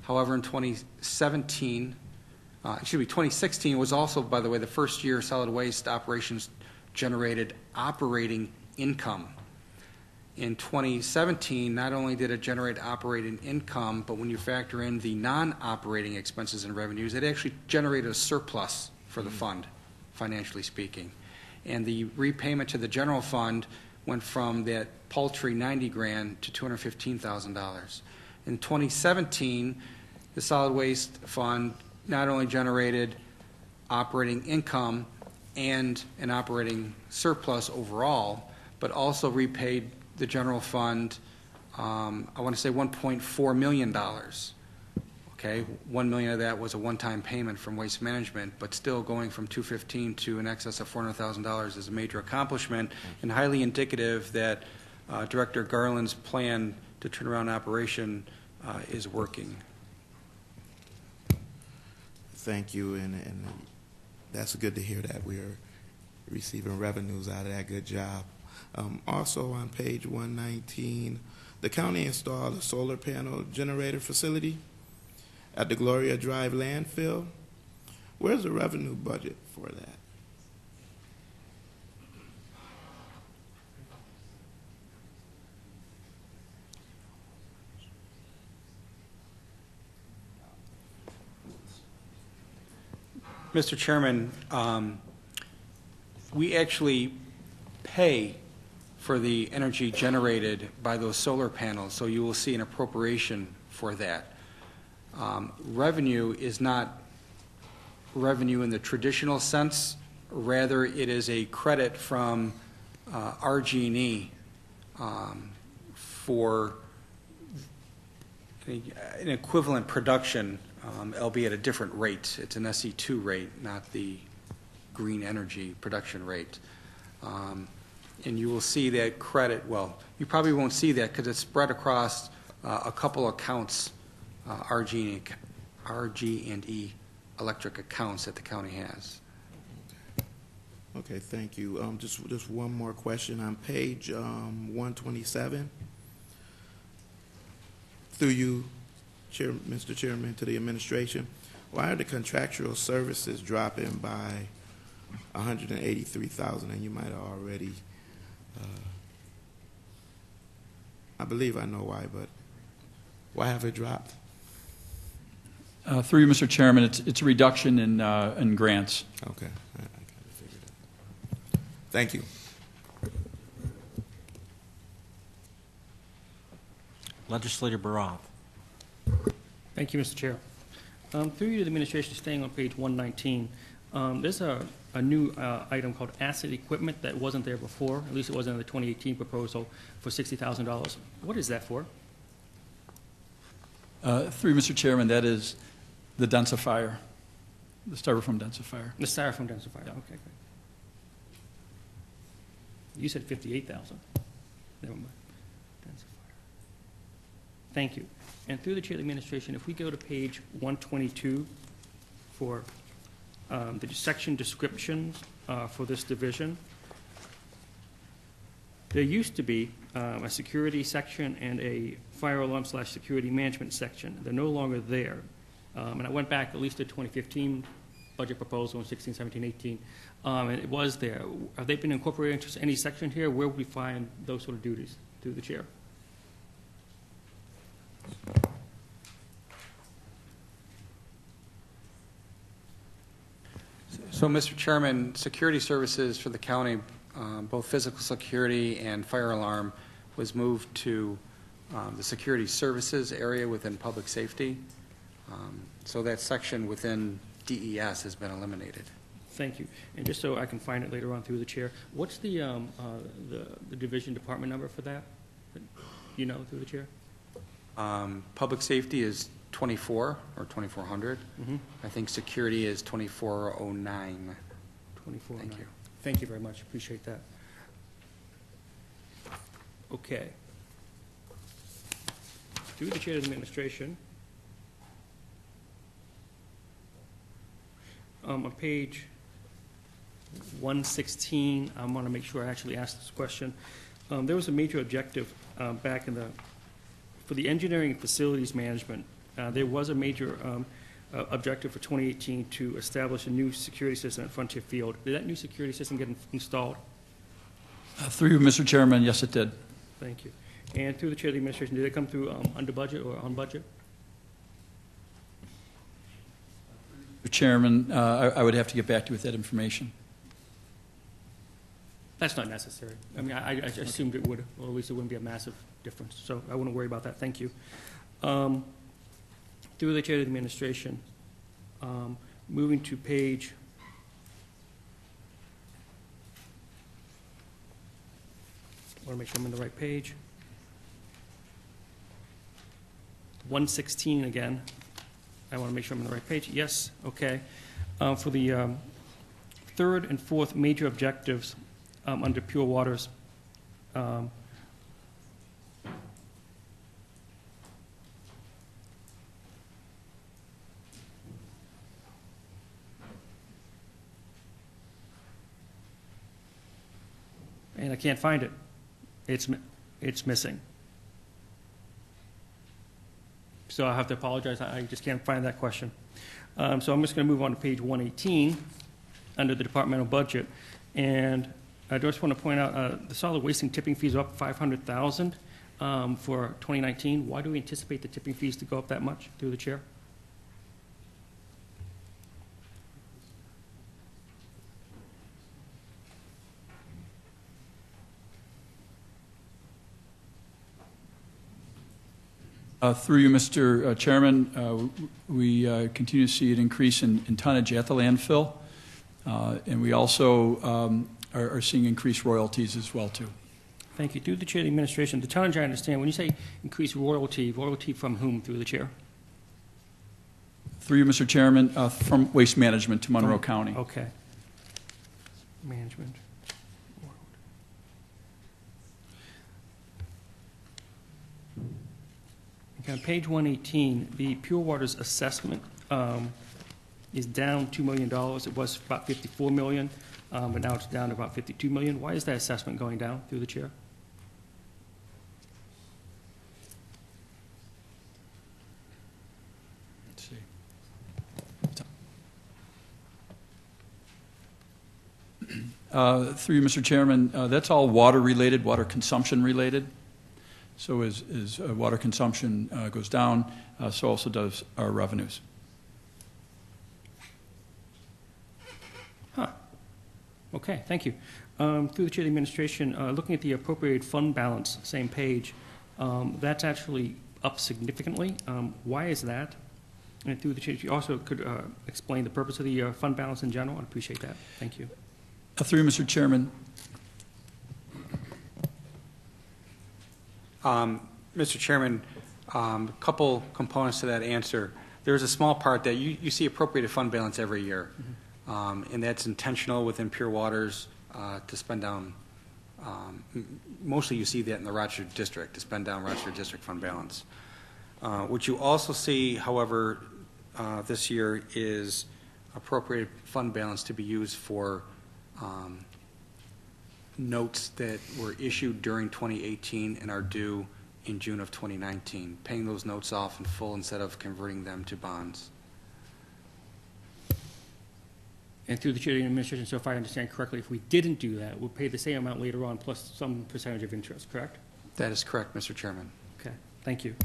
However, in 2016 was also, by the way, the first year solid waste operations generated operating income. In 2017, not only did it generate operating income, but when you factor in the non-operating expenses and revenues, it actually generated a surplus for the fund, financially speaking. And the repayment to the general fund went from that paltry $90,000 to $215,000. In 2017, the solid waste fund not only generated operating income and an operating surplus overall, but also repaid the general fund, I want to say $1.4 million. Okay, $1 million of that was a one-time payment from Waste Management, but still going from $215,000 to in excess of $400,000 is a major accomplishment and highly indicative that Director Garland's plan to turn around operation is working. Thank you, and that's good to hear that we are receiving revenues out of that. Good job. Also on page 119, the county installed a solar panel generator facility at the Gloria Drive landfill. Where's the revenue budget for that? Mr. Chairman, we actually pay for the energy generated by those solar panels, so you will see an appropriation for that. Revenue is not revenue in the traditional sense. Rather, it is a credit from RG&E for an equivalent production, albeit a different rate. It's an SE2 rate, not the green energy production rate. And you will see that credit, well, you probably won't see that because it's spread across a couple accounts, RG&E electric accounts that the county has. Okay, thank you. Just one more question. On page 127, through you, Mr. Chairman, to the administration, why are the contractual services dropping by $183,000? And you might have already, I believe I know why, but why have it dropped? Through you, Mr. Chairman, it's a reduction in grants. Okay, I kind of figured it. Thank you. Legislator Baroth. Thank you, Mr. Chair. Through you to the administration, staying on page 119, there's a new item called asset equipment that wasn't there before, at least it wasn't in the 2018 proposal, for $60,000. What is that for? Through you, Mr. Chairman, that is the densifier, the styrofoam densifier. The styrofoam densifier, okay, great. You said 58,000. Never mind. Densifier. Thank you. And through the chair of the administration, if we go to page 122 for the section descriptions for this division, there used to be a security section and a fire alarm / security management section. They're no longer there. And I went back at least to 2015 budget proposal in 16, 17, 18, and it was there. Have they been incorporated into any section here? Where would we find those sort of duties through the chair? So, Mr. Chairman, security services for the county, both physical security and fire alarm, was moved to the security services area within public safety. So that section within DES has been eliminated. Thank you. And just so I can find it later on through the chair, what's the division department number for that? You know, through the chair? Public safety is 24 or 2400. Mm-hmm. I think security is 2409. 24. Thank you. Thank you very much. Appreciate that. Okay. Through the chair of the administration, on page 116, I want to make sure I actually asked this question. There was a major objective back in for the engineering and facilities management. There was a major objective for 2018 to establish a new security system at Frontier Field. Did that new security system get installed? Through you, Mr. Chairman, yes, it did. Thank you. And through the chair of the administration, did it come through under budget or on budget? Mr. Chairman, I would have to get back to you with that information. That's not necessary. I mean, I assumed it would, or at least it wouldn't be a massive difference. So I wouldn't worry about that. Thank you. Through the chair of the administration, moving to page I want to make sure I'm on the right page. 116 again. I want to make sure I'm on the right page. Yes, okay. For the third and fourth major objectives under Pure Waters, and I can't find it. It's missing. So I have to apologize. I just can't find that question. So I'm just going to move on to page 118 under the departmental budget. And I just want to point out the solid waste and tipping fees are up $500,000 for 2019. Why do we anticipate the tipping fees to go up that much through the chair? Through you, Mr. Chairman, we continue to see an increase in tonnage at the landfill, and we also are seeing increased royalties as well, too. Thank you. Through the chair of the administration, the tonnage, I understand, when you say increased royalty from whom through the chair? Through you, Mr. Chairman, from Waste Management to Monroe County. Okay. Management. Okay, on page 118, the Pure Water's assessment is down $2 million. It was about $54 million, but now it's down to about $52 million. Why is that assessment going down through the chair? Let's see. Through you, Mr. Chairman, that's all water-related, water consumption-related. So as water consumption goes down, so also does our revenues. Huh. Okay, thank you. Through the chair of the administration, looking at the appropriated fund balance, same page, that's actually up significantly. Why is that? And through the chair, if you also could explain the purpose of the fund balance in general, I'd appreciate that. Thank you. Through you, Mr. Chairman. Mr. Chairman, a couple components to that answer. There's a small part that you see appropriated fund balance every year, and that's intentional within Pure Waters to spend down, mostly you see that in the Rochester District, to spend down Rochester District fund balance. What you also see, however, this year is appropriated fund balance to be used for notes that were issued during 2018 and are due in June of 2019, paying those notes off in full instead of converting them to bonds. And through the chair of the administration, so if I understand correctly, if we didn't do that, we'll pay the same amount later on plus some percentage of interest, correct? That is correct, Mr. Chairman. Okay, thank you.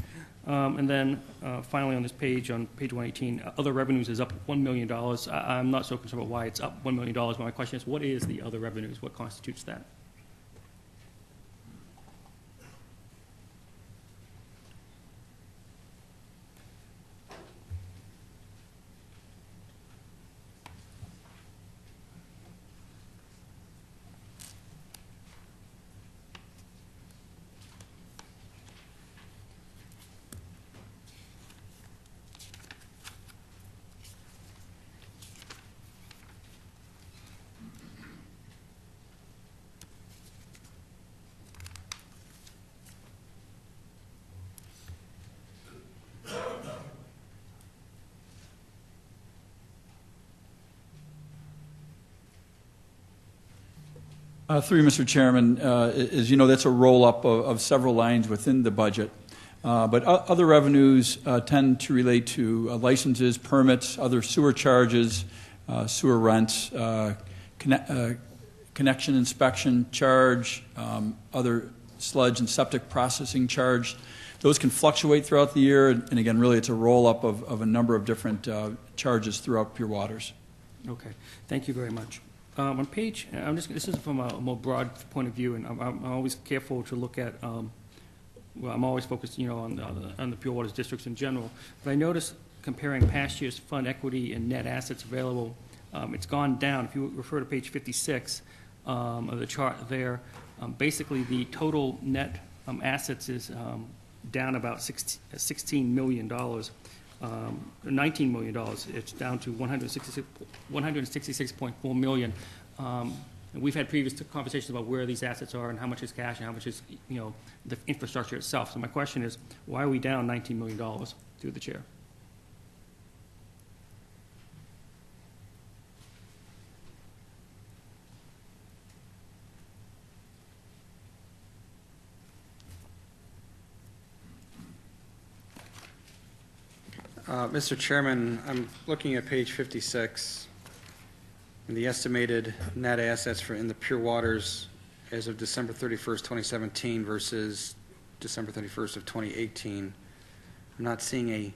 And then finally on this page, on page 118, other revenues is up $1 million. I'm not so concerned about why it's up $1 million, but my question is, what is the other revenues? What constitutes that? Through you, Mr. Chairman, as you know, that's a roll-up of several lines within the budget. But other revenues tend to relate to licenses, permits, other sewer charges, sewer rents, connection inspection charge, other sludge and septic processing charge. Those can fluctuate throughout the year, and again, really it's a roll-up of a number of different charges throughout Pure Waters. Okay, thank you very much. On page, this is from a more broad point of view, and I'm always careful to look at, well, I'm always focused, on the Pure Waters districts in general. But I noticed comparing past year's fund equity and net assets available, it's gone down. If you refer to page 56 of the chart there, basically the total net assets is down about $16 million. $19 million. It's down to $166.4 million. And we've had previous conversations about where these assets are and how much is cash and how much is, the infrastructure itself. So my question is, why are we down $19 million through the chair? Mr. Chairman, I'm looking at page 56, and the estimated net assets in the Pure Waters as of December 31st, 2017 versus December 31st of 2018. I'm not seeing a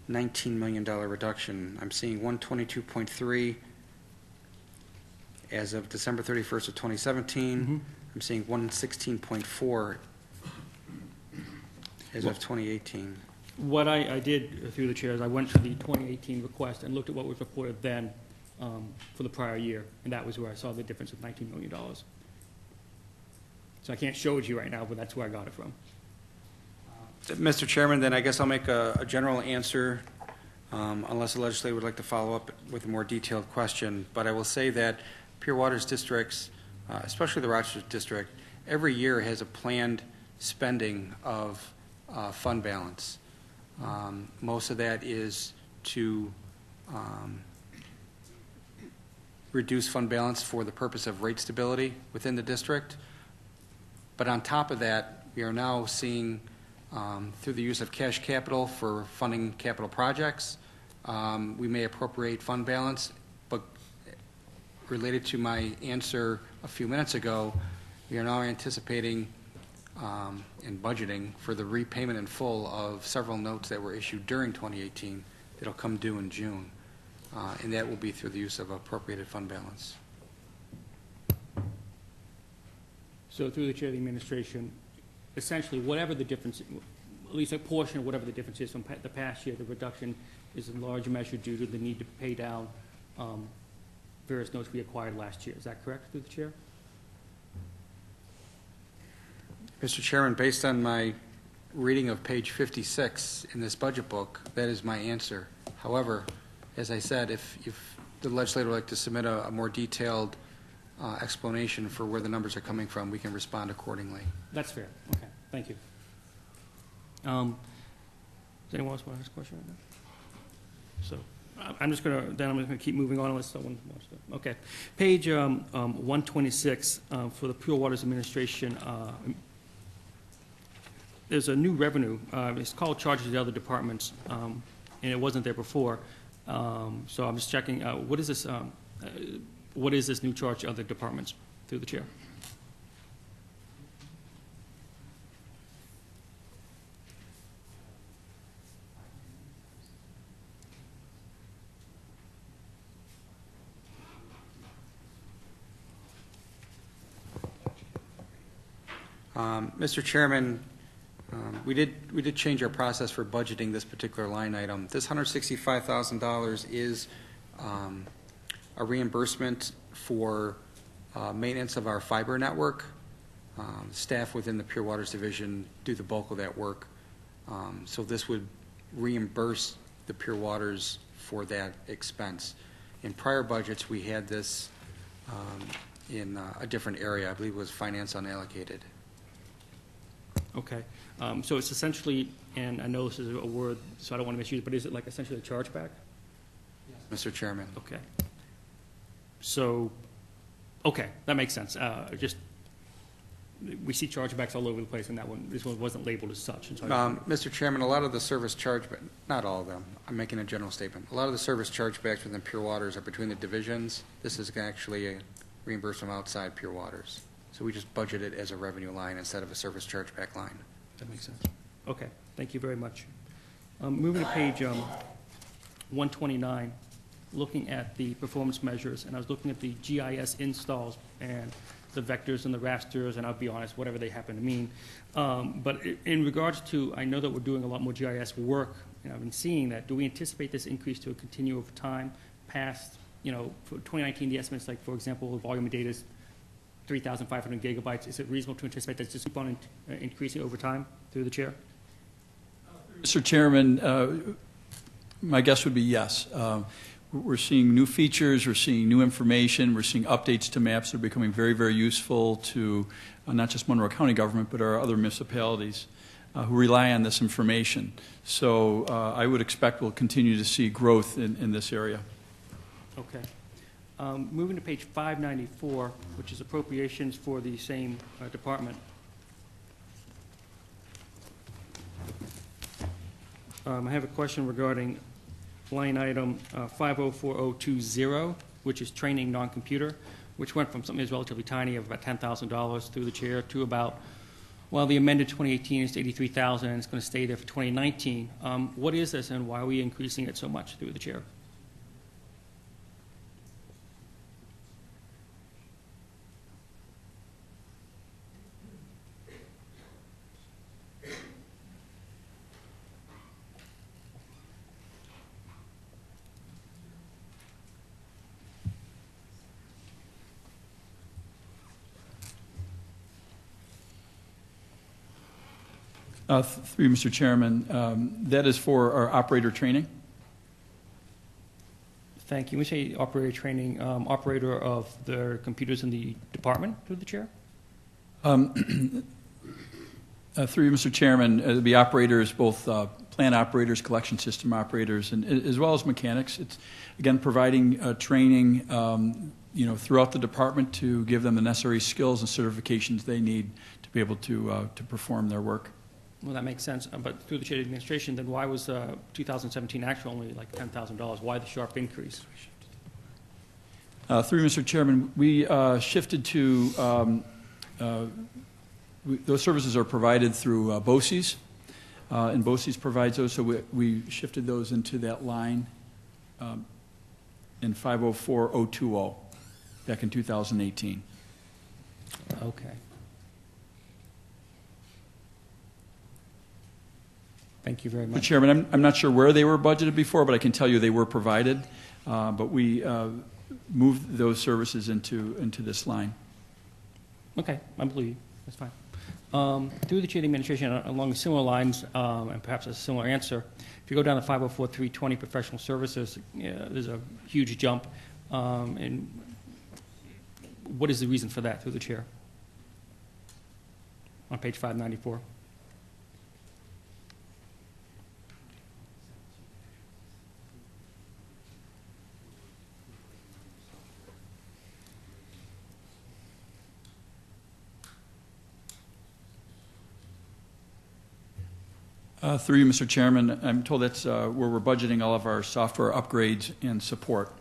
$19 million reduction. I'm seeing 122.3 as of December 31st of 2017. Mm-hmm. I'm seeing 116.4 as of 2018. What I did through the chair is I went to the 2018 request and looked at what was reported then for the prior year, and that was where I saw the difference of $19 million. So I can't show it to you right now, but that's where I got it from. Mr. Chairman, then I guess I'll make a general answer, unless the legislator would like to follow up with a more detailed question. But I will say that Pure Waters districts, especially the Rochester district, every year has a planned spending of fund balance. Most of that is to reduce fund balance for the purpose of rate stability within the district. But on top of that, we are now seeing, through the use of cash capital for funding capital projects, we may appropriate fund balance. But related to my answer a few minutes ago, we are now anticipating and budgeting for the repayment in full of several notes that were issued during 2018 that will come due in June. And that will be through the use of appropriated fund balance. So through the chair of the administration, essentially whatever the difference, at least a portion of whatever the difference is from the past year, the reduction is in large measure due to the need to pay down various notes we acquired last year. Is that correct, through the chair? Mr. Chairman, based on my reading of page 56 in this budget book, that is my answer. However, as I said, if the legislator would like to submit a more detailed explanation for where the numbers are coming from, we can respond accordingly. That's fair. Okay, thank you. Does anyone else want to ask a question right now? So I'm just going to keep moving on unless someone wants to. Okay. Page 126 for the Pure Waters Administration. There's a new revenue. It's called charges to the other departments, and it wasn't there before. So I'm just checking. What is this? What is this new charge to other departments? Through the chair. Mr. Chairman, we did change our process for budgeting this particular line item. This $165,000 is a reimbursement for maintenance of our fiber network. Staff within the Pure Waters Division do the bulk of that work. So this would reimburse the Pure Waters for that expense. In prior budgets, we had this in a different area. I believe it was finance unallocated. Okay. So it's essentially, and I know this is a word, so I don't want to misuse it, but is it like essentially a chargeback? Mr. Chairman. Okay. So, okay, that makes sense. Just, we see chargebacks all over the place, and this one wasn't labeled as such. And so Mr. Chairman, a lot of the service chargeback, not all of them, I'm making a general statement. A lot of the service chargebacks within Pure Waters are between the divisions. This is actually a reimbursement outside Pure Waters. So we just budget it as a revenue line instead of a service chargeback line. That makes sense. Okay, thank you very much. Moving to page 129, looking at the performance measures, and I was looking at the GIS installs and the vectors and the rasters, and I'll be honest, whatever they happen to mean. But in regards to, I know that we're doing a lot more GIS work, and I've been seeing that. Do we anticipate this increase to continue over time past, for 2019, the estimates, like, for example, the volume of data is 3,500 gigabytes. Is it reasonable to anticipate that just keep on increasing over time through the chair? Mr. Chairman, my guess would be yes. We're seeing new features, we're seeing new information, we're seeing updates to maps that are becoming very, very useful to not just Monroe County government, but our other municipalities who rely on this information. So I would expect we'll continue to see growth in this area. Okay. Moving to page 594, which is appropriations for the same department. I have a question regarding line item 504020, which is training non-computer, which went from something that's relatively tiny of about $10,000 through the chair to about, well, the amended 2018 is to $83,000, and it's going to stay there for 2019. What is this, and why are we increasing it so much through the chair? Through you, Mr. Chairman, that is for our operator training. Thank you. We say operator training, operator of the computers in the department, through the chair? Through you, Mr. Chairman, the operators, both plant operators, collection system operators, and as well as mechanics. It's, again, providing training, throughout the department to give them the necessary skills and certifications they need to be able to perform their work. Well, that makes sense. But through the chair of the administration, then why was 2017 actual only like $10,000? Why the sharp increase? Through you, Mr. Chairman, we shifted to those services are provided through BOCES, and BOCES provides those, so we shifted those into that line in 504020 back in 2018. Okay. Thank you very Mr. much. Chairman, I'm not sure where they were budgeted before, but I can tell you they were provided, but we moved those services into this line. Okay, I believe you. That's fine. Through the chair of the administration, along similar lines, and perhaps a similar answer, if you go down to 504320 professional services, there's a huge jump. And what is the reason for that, through the chair? On page 594. Through you, Mr. Chairman, I'm told that's where we're budgeting all of our software upgrades and support.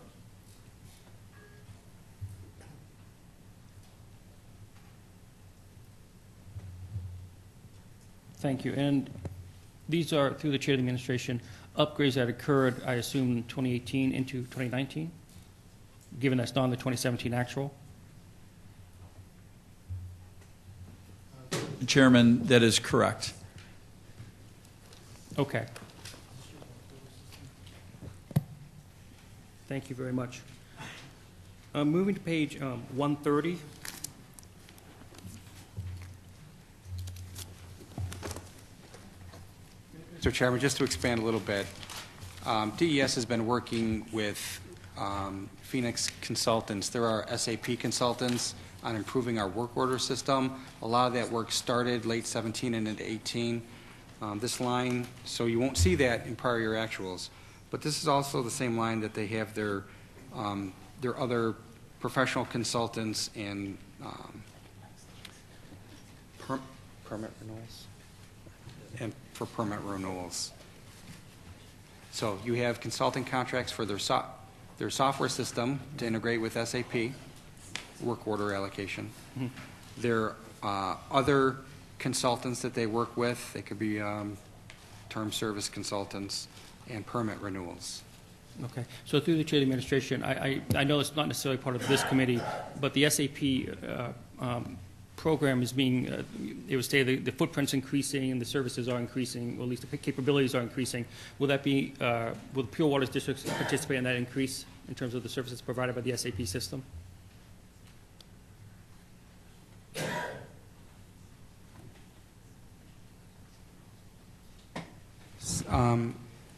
Thank you. And these are, through the chair of the administration, upgrades that occurred, I assume, in 2018 into 2019, given that's not in the 2017 actual? Chairman, that is correct. Okay. Thank you very much. Moving to page 130. Mr. Chairman, just to expand a little bit, DES has been working with Phoenix consultants. There are SAP consultants on improving our work order system. A lot of that work started late 17 and into 18. This line, so you won't see that in prior year actuals, but this is also the same line that they have their other professional consultants and permit renewals, and for permit renewals. So you have consulting contracts for their software system to integrate with SAP, work order allocation. Mm-hmm. Their other consultants that they work with, they could be term service consultants and permit renewals. Okay. So through the chair of the administration, I know it's not necessarily part of this committee, but the SAP program is being, it was stated the footprint's increasing and the services are increasing, or at least the capabilities are increasing. Will that be, will the Pure Waters districts participate in that increase in terms of the services provided by the SAP system?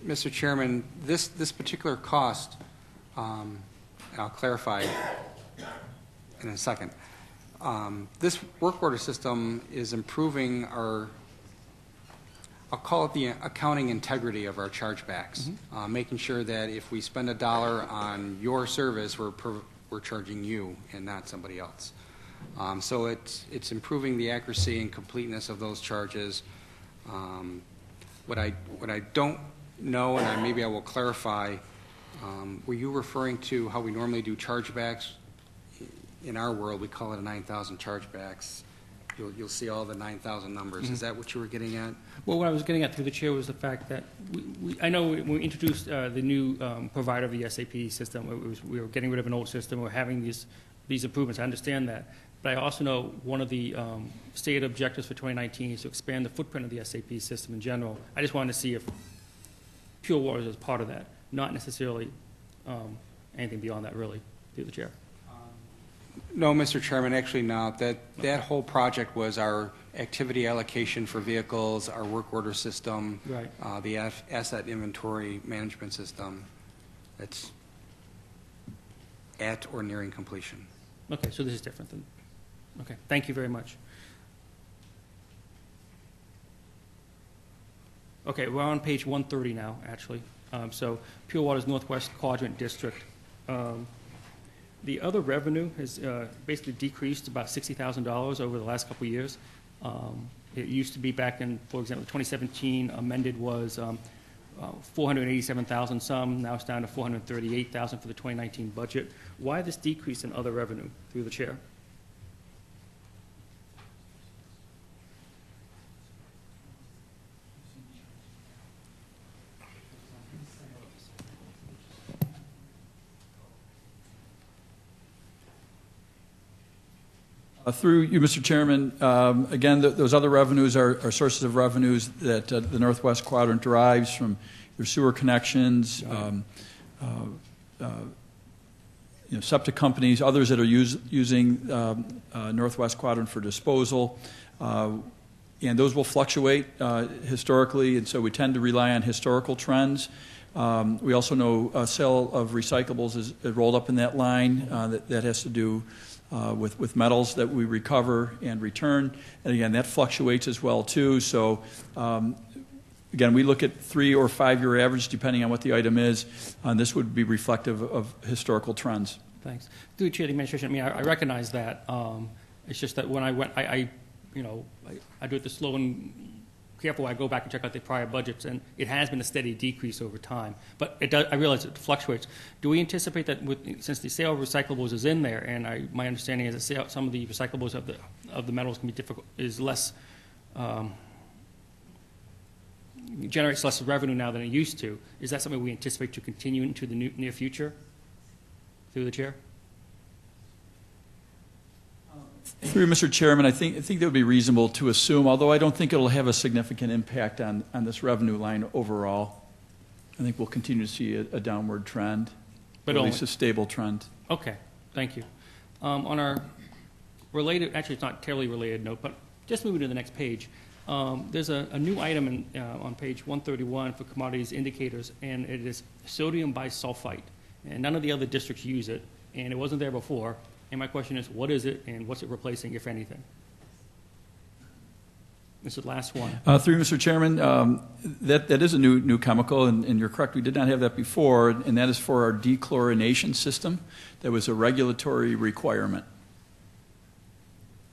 Mr. Chairman, this particular cost, I'll clarify in a second. This work order system is improving our, I'll call it the accounting integrity of our chargebacks, making sure that if we spend $1 on your service, we're charging you and not somebody else. So it's improving the accuracy and completeness of those charges. What I don't know, and maybe I will clarify, were you referring to how we normally do chargebacks? In our world, we call it a 9,000 chargebacks. You'll see all the 9,000 numbers. Mm-hmm. Is that what you were getting at? Well, what I was getting at through the chair was the fact that I know when we introduced the new provider of the SAP system, we were getting rid of an old system. We're having these improvements. I understand that. But I also know one of the stated objectives for 2019 is to expand the footprint of the SAP system in general. I just wanted to see if Pure Waters is part of that, not necessarily anything beyond that, really, through the chair. No, Mr. Chairman, actually not. That whole project was our activity allocation for vehicles, our work order system, Right. The asset inventory management system. That's at or nearing completion. Okay, so this is different than, okay, thank you very much. Okay, we're on page 130 now, actually. So Pure Water's Northwest Quadrant District. The other revenue has basically decreased about $60,000 over the last couple of years. It used to be back in, for example, 2017 amended was 487,000 some, now it's down to 438,000 for the 2019 budget. Why this decrease in other revenue, through the chair? Through you, Mr. Chairman, again, those other revenues are sources of revenues that the Northwest Quadrant derives from their sewer connections, septic companies, others that are using Northwest Quadrant for disposal. And those will fluctuate historically, and so we tend to rely on historical trends. We also know sale of recyclables is rolled up in that line. That has to do with metals that we recover and return. And again, that fluctuates as well, too. So, again, we look at 3 or 5 year average, depending on what the item is. This would be reflective of historical trends. Thanks. Through the chair of the administration, I mean, I recognize that. It's just that when I went, I do it the slow and careful. I go back and check out the prior budgets, and it has been a steady decrease over time. But it does, I realize it fluctuates. Do we anticipate that since the sale of recyclables is in there, and my understanding is that some of the recyclables of the metals can be difficult, is less, generates less revenue now than it used to. Is that something we anticipate to continue into the near future? Through the chair. Through Mr. Chairman, I think that would be reasonable to assume, although I don't think it'll have a significant impact on this revenue line overall. I think we'll continue to see a downward trend, but at least a stable trend. Okay, thank you. On our related, actually it's not terribly related note, but just moving to the next page, there's a new item on page 131 for commodities indicators, and it is sodium bisulfite. And none of the other districts use it, and it wasn't there before. And my question is, what is it, and what's it replacing, if anything? This is the last one. Through Mr. Chairman, that is a new chemical, and you're correct, we did not have that before, and that is for our dechlorination system. That was a regulatory requirement.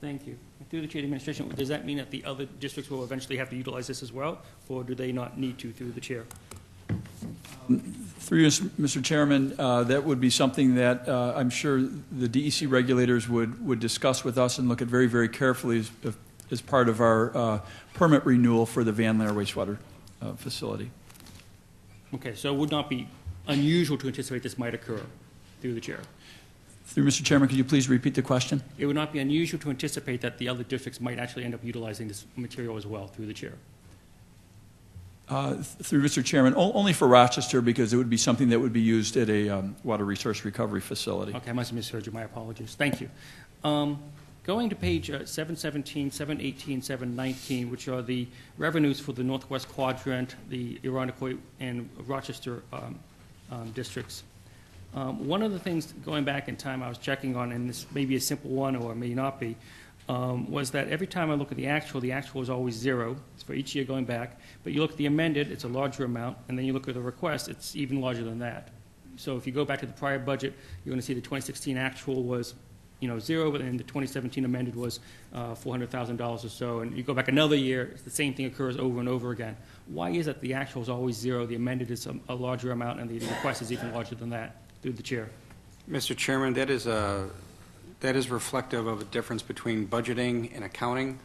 Thank you. Through the chair of the administration, does that mean that the other districts will eventually have to utilize this as well, or do they not need to through the chair? Through you, Mr. Chairman, that would be something that I'm sure the DEC regulators would discuss with us and look at very, very carefully as part of our permit renewal for the Van Laer wastewater facility. Okay, so it would not be unusual to anticipate this might occur through the chair. Through Mr. Chairman, could you please repeat the question? It would not be unusual to anticipate that the other districts might actually end up utilizing this material as well through the chair. Through Mr. Chairman, only for Rochester, because it would be something that would be used at a water resource recovery facility. Okay, I must have misheard you. My apologies. Thank you. Going to page 717, 718, 719, which are the revenues for the Northwest Quadrant, the Irondequoit, and Rochester districts. One of the things going back in time I was checking on, and this may be a simple one or it may not be, was that every time I look at the actual is always zero. It's for each year going back. But you look at the amended, it's a larger amount, and then you look at the request, it's even larger than that. So if you go back to the prior budget, you're going to see the 2016 actual was, zero, but then the 2017 amended was $400,000 or so. And you go back another year, the same thing occurs over and over again. Why is it the actual is always zero, the amended is a larger amount, and the request is even larger than that? Through the chair. Mr. Chairman, that is reflective of a difference between budgeting and accounting.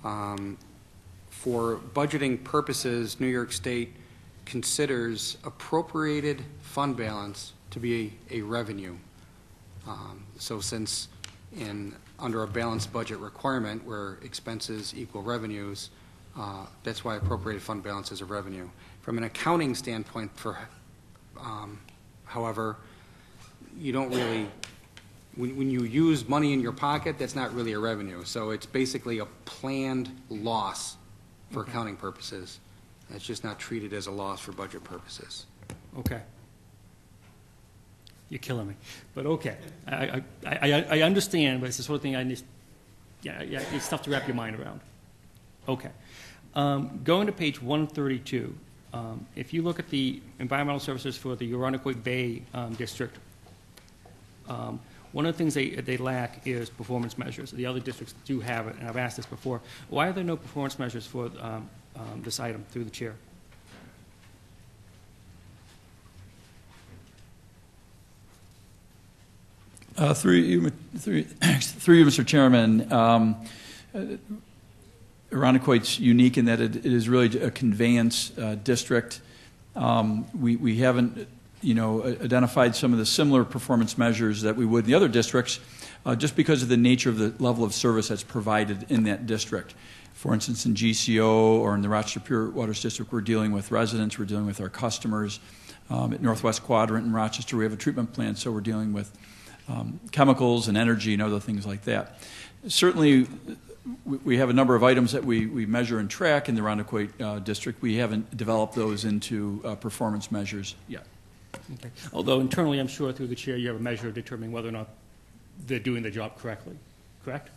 For budgeting purposes, New York State considers appropriated fund balance to be a revenue. So since under a balanced budget requirement where expenses equal revenues, that's why appropriated fund balance is a revenue. From an accounting standpoint, however, you don't really when you use money in your pocket, that's not really a revenue. So it's basically a planned loss for accounting purposes. It's just not treated as a loss for budget purposes. Okay. You're killing me, but okay. I understand, but it's the sort of thing I just, yeah, it's tough to wrap your mind around. Okay. Going to page 132, if you look at the environmental services for the Uronikoik Bay District, one of the things they lack is performance measures. The other districts do have it, and I've asked this before. Why are there no performance measures for this item, through the chair? Through you, Mr. Chairman, Ironikoit's unique in that it is really a conveyance district. We haven't, identified some of the similar performance measures that we would in the other districts, just because of the nature of the level of service that's provided in that district. For instance, in GCO or in the Rochester Pure Waters District, we're dealing with residents, we're dealing with our customers. At Northwest Quadrant in Rochester, we have a treatment plant, so we're dealing with chemicals and energy and other things like that. Certainly, we have a number of items that we measure and track in the Ironikoik district. We haven't developed those into performance measures yet. Okay. Although internally, I'm sure through the chair, you have a measure of determining whether or not they're doing their job correctly, correct?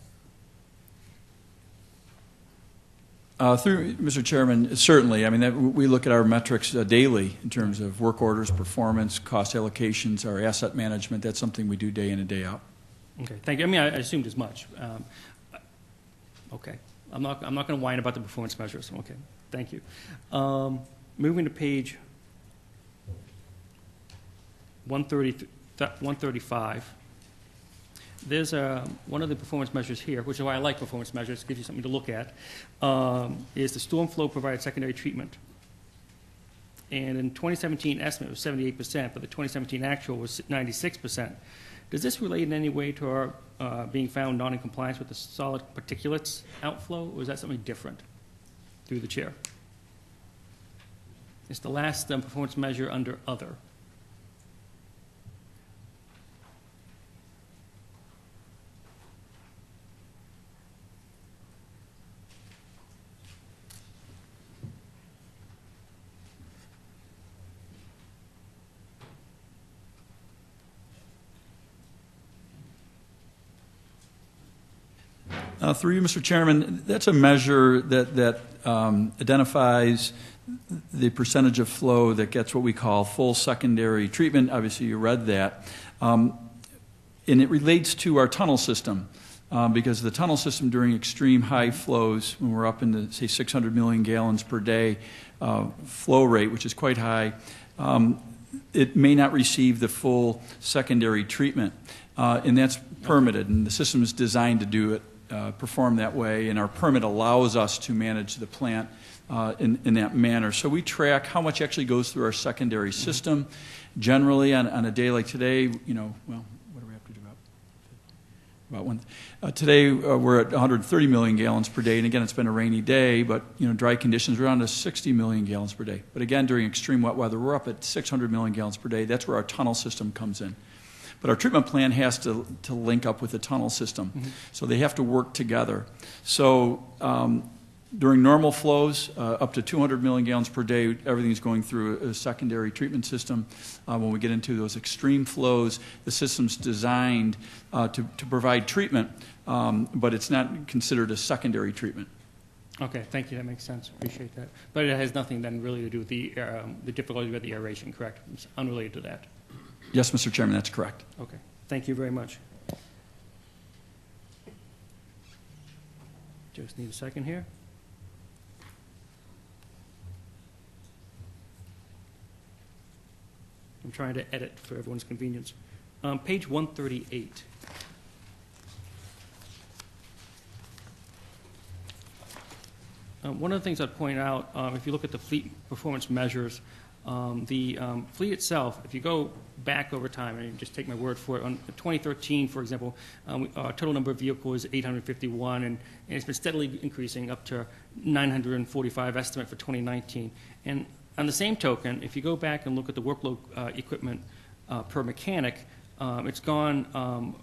Through Mr. Chairman, certainly. I mean, we look at our metrics daily in terms of work orders, performance, cost allocations, our asset management. That's something we do day in and day out. Okay, thank you. I mean, I assumed as much. Okay, I'm not going to whine about the performance measures. Okay, thank you. Moving to page 135. There's one of the performance measures here, which is why I like performance measures, gives you something to look at, is the storm flow provided secondary treatment. And in 2017 estimate was 78%, but the 2017 actual was 96%. Does this relate in any way to our being found not in compliance with the solid particulates outflow, or is that something different? Through the chair. It's the last performance measure under other. Through you, Mr. Chairman, that's a measure that identifies the percentage of flow that gets what we call full secondary treatment. Obviously, you read that. And it relates to our tunnel system, because the tunnel system during extreme high flows, when we're up in the, say, 600 million gallons per day flow rate, which is quite high, it may not receive the full secondary treatment. And that's permitted, and the system is designed to do it. Perform that way, and our permit allows us to manage the plant in that manner. So we track how much actually goes through our secondary system. Generally, on a day like today, well, what do we have to do about one? Today we're at 130 million gallons per day, and again, it's been a rainy day, but dry conditions, we're on to 60 million gallons per day. But again, during extreme wet weather, we're up at 600 million gallons per day. That's where our tunnel system comes in. But our treatment plant has to link up with the tunnel system. Mm-hmm. So they have to work together. So during normal flows, up to 200 million gallons per day, everything's going through a secondary treatment system. When we get into those extreme flows, the system's designed to provide treatment, but it's not considered a secondary treatment. Okay, thank you. That makes sense. Appreciate that. But it has nothing then really to do with the difficulty with the aeration, correct? It's unrelated to that. Yes, Mr. Chairman, that's correct. Okay, thank you very much. Just need a second here. I'm trying to edit for everyone's convenience. Page 138. One of the things I'd point out, if you look at the fleet performance measures, the fleet itself, if you go back over time, and you just take my word for it, on 2013, for example, our total number of vehicles is 851, and it's been steadily increasing up to 945 estimate for 2019. And on the same token, if you go back and look at the workload equipment per mechanic, it's gone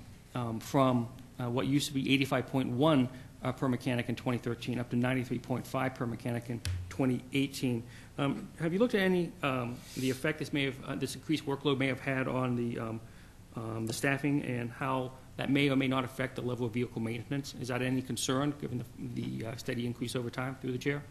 from what used to be 85.1 per mechanic in 2013 up to 93.5 per mechanic in 2018. Have you looked at any the effect this increased workload may have had on the staffing and how that may or may not affect the level of vehicle maintenance? Is that any concern given the steady increase over time through the chair?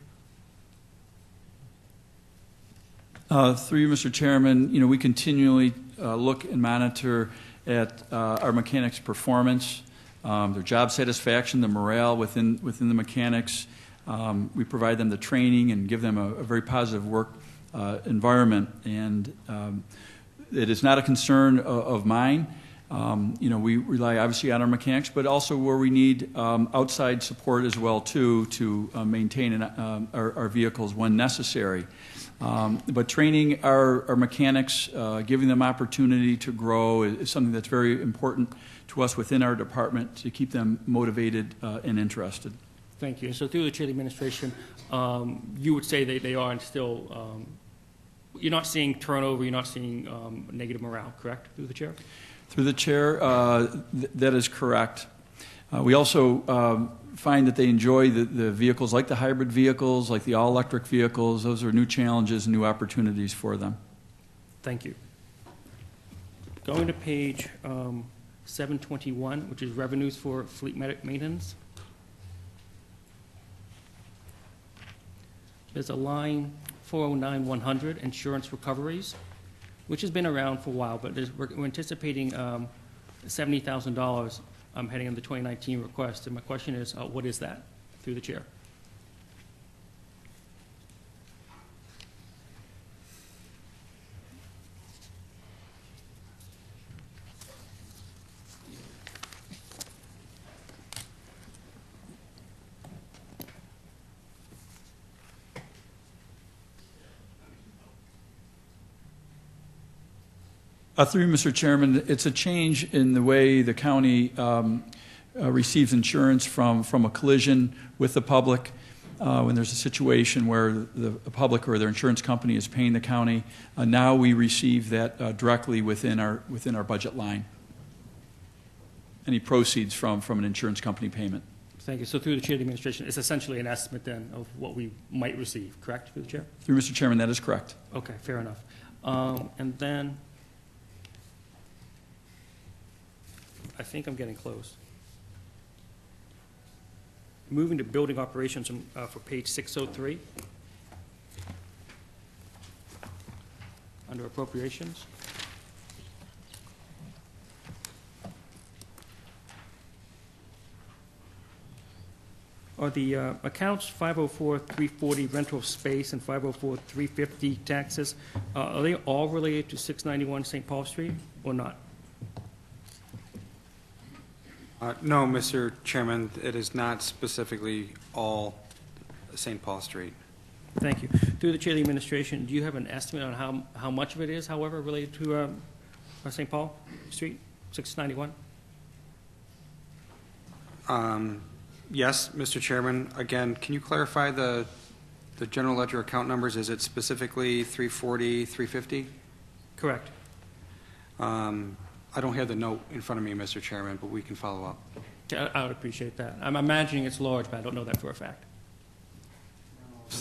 Through you, Mr. Chairman, we continually look and monitor at our mechanics' performance, their job satisfaction, the morale within the mechanics. We provide them the training and give them a very positive work environment, and it is not a concern of mine. We rely obviously on our mechanics, but also where we need outside support as well too to maintain our vehicles when necessary. But training our mechanics, giving them opportunity to grow is something that's very important to us within our department to keep them motivated and interested. Thank you. So through the chair of the administration, you would say they are still, you're not seeing turnover, you're not seeing negative morale, correct, through the chair? Through the chair, that is correct. We also find that they enjoy the vehicles, like the hybrid vehicles, like the all-electric vehicles. Those are new challenges and new opportunities for them. Thank you. Going to page 721, which is revenues for fleet maintenance. There's a line 409-100, insurance recoveries, which has been around for a while, but we're anticipating $70,000 heading in the 2019 request. And my question is, what is that, through the chair? Through you, Mr. Chairman, it's a change in the way the county receives insurance from a collision with the public. When there's a situation where the public or their insurance company is paying the county, now we receive that directly within our budget line. Any proceeds from an insurance company payment. Thank you. So through the chair of the administration, it's essentially an estimate then of what we might receive, correct, through the chair? Through Mr. Chairman, that is correct. Okay, fair enough. And then I think I'm getting close. Moving to building operations for page 603. Under appropriations. Are the accounts 504-340 rental of space and 504-350 taxes, are they all related to 691 St. Paul Street or not? No, Mr. Chairman, it is not specifically all St. Paul Street. Thank you. Through the chair of the administration, do you have an estimate on how much of it is, however, related to St. Paul Street, 691? Yes, Mr. Chairman. Again, can you clarify the general ledger account numbers? Is it specifically 340, 350? Correct. I don't have the note in front of me, Mr. Chairman, but we can follow up. I would appreciate that. I'm imagining it's large, but I don't know that for a fact.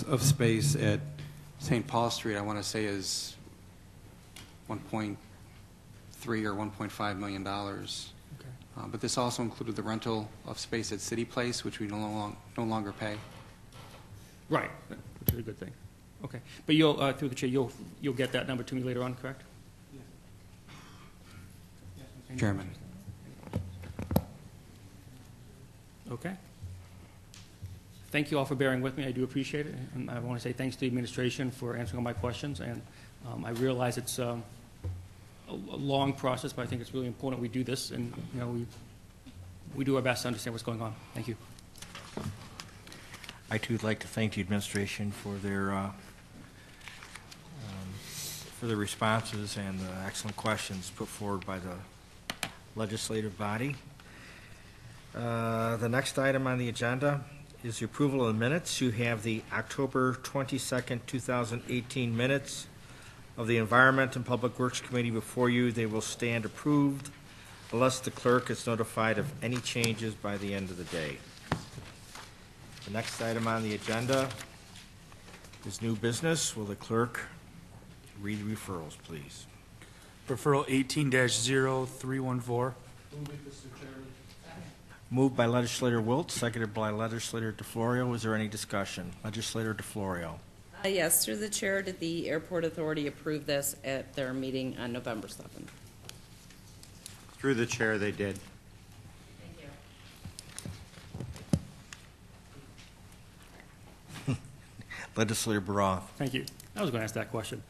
Of space at St. Paul Street, I want to say is 1.3 or $1.5 million. Okay. But this also included the rental of space at City Place, which we no longer pay. Right, which is a good thing. Okay, but you'll through the chair, you'll get that number to me later on, correct? Yes. Chairman. Okay. Thank you all for bearing with me. I do appreciate it. And I want to say thanks to the administration for answering all my questions. And I realize it's a long process, but I think it's really important we do this. And, you know, we do our best to understand what's going on. Thank you. I, too, would like to thank the administration for their responses and the excellent questions put forward by the legislative body. The next item on the agenda is the approval of the minutes. You have the October 22nd, 2018 minutes of the Environment and Public Works Committee before you. They will stand approved unless the clerk is notified of any changes by the end of the day. The next item on the agenda is new business. Will the clerk read referrals, please? Referral 18-0314. Moved by legislator Wilt, seconded by legislator DeFlorio. Is there any discussion? Legislator DeFlorio. Yes, through the chair, did the Airport Authority approve this at their meeting on November 7th? Through the chair, they did. Thank you. Legislator Baroff. Thank you. I was going to ask that question.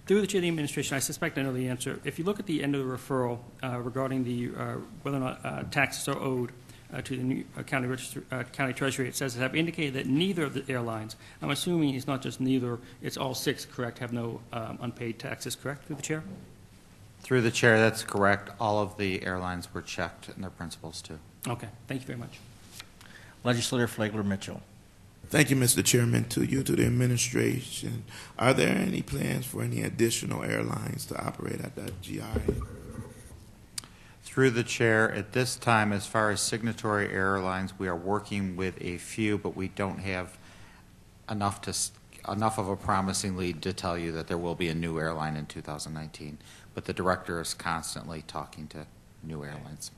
Through the chair of the administration, I suspect I know the answer. If you look at the end of the referral regarding the whether or not taxes are owed to the new county treasury, it says have indicated that neither of the airlines, I'm assuming it's not just neither, it's all six, correct, have no unpaid taxes, correct, through the chair? Through the chair, that's correct. All of the airlines were checked and their principals too. Okay, thank you very much. Legislator Flagler Mitchell. Thank you, Mr. Chairman. To you, to the administration, are there any plans for any additional airlines to operate at the GI? Through the chair, at this time, as far as signatory airlines, we are working with a few, but we don't have enough of a promising lead to tell you that there will be a new airline in 2019. But the director is constantly talking to new airlines.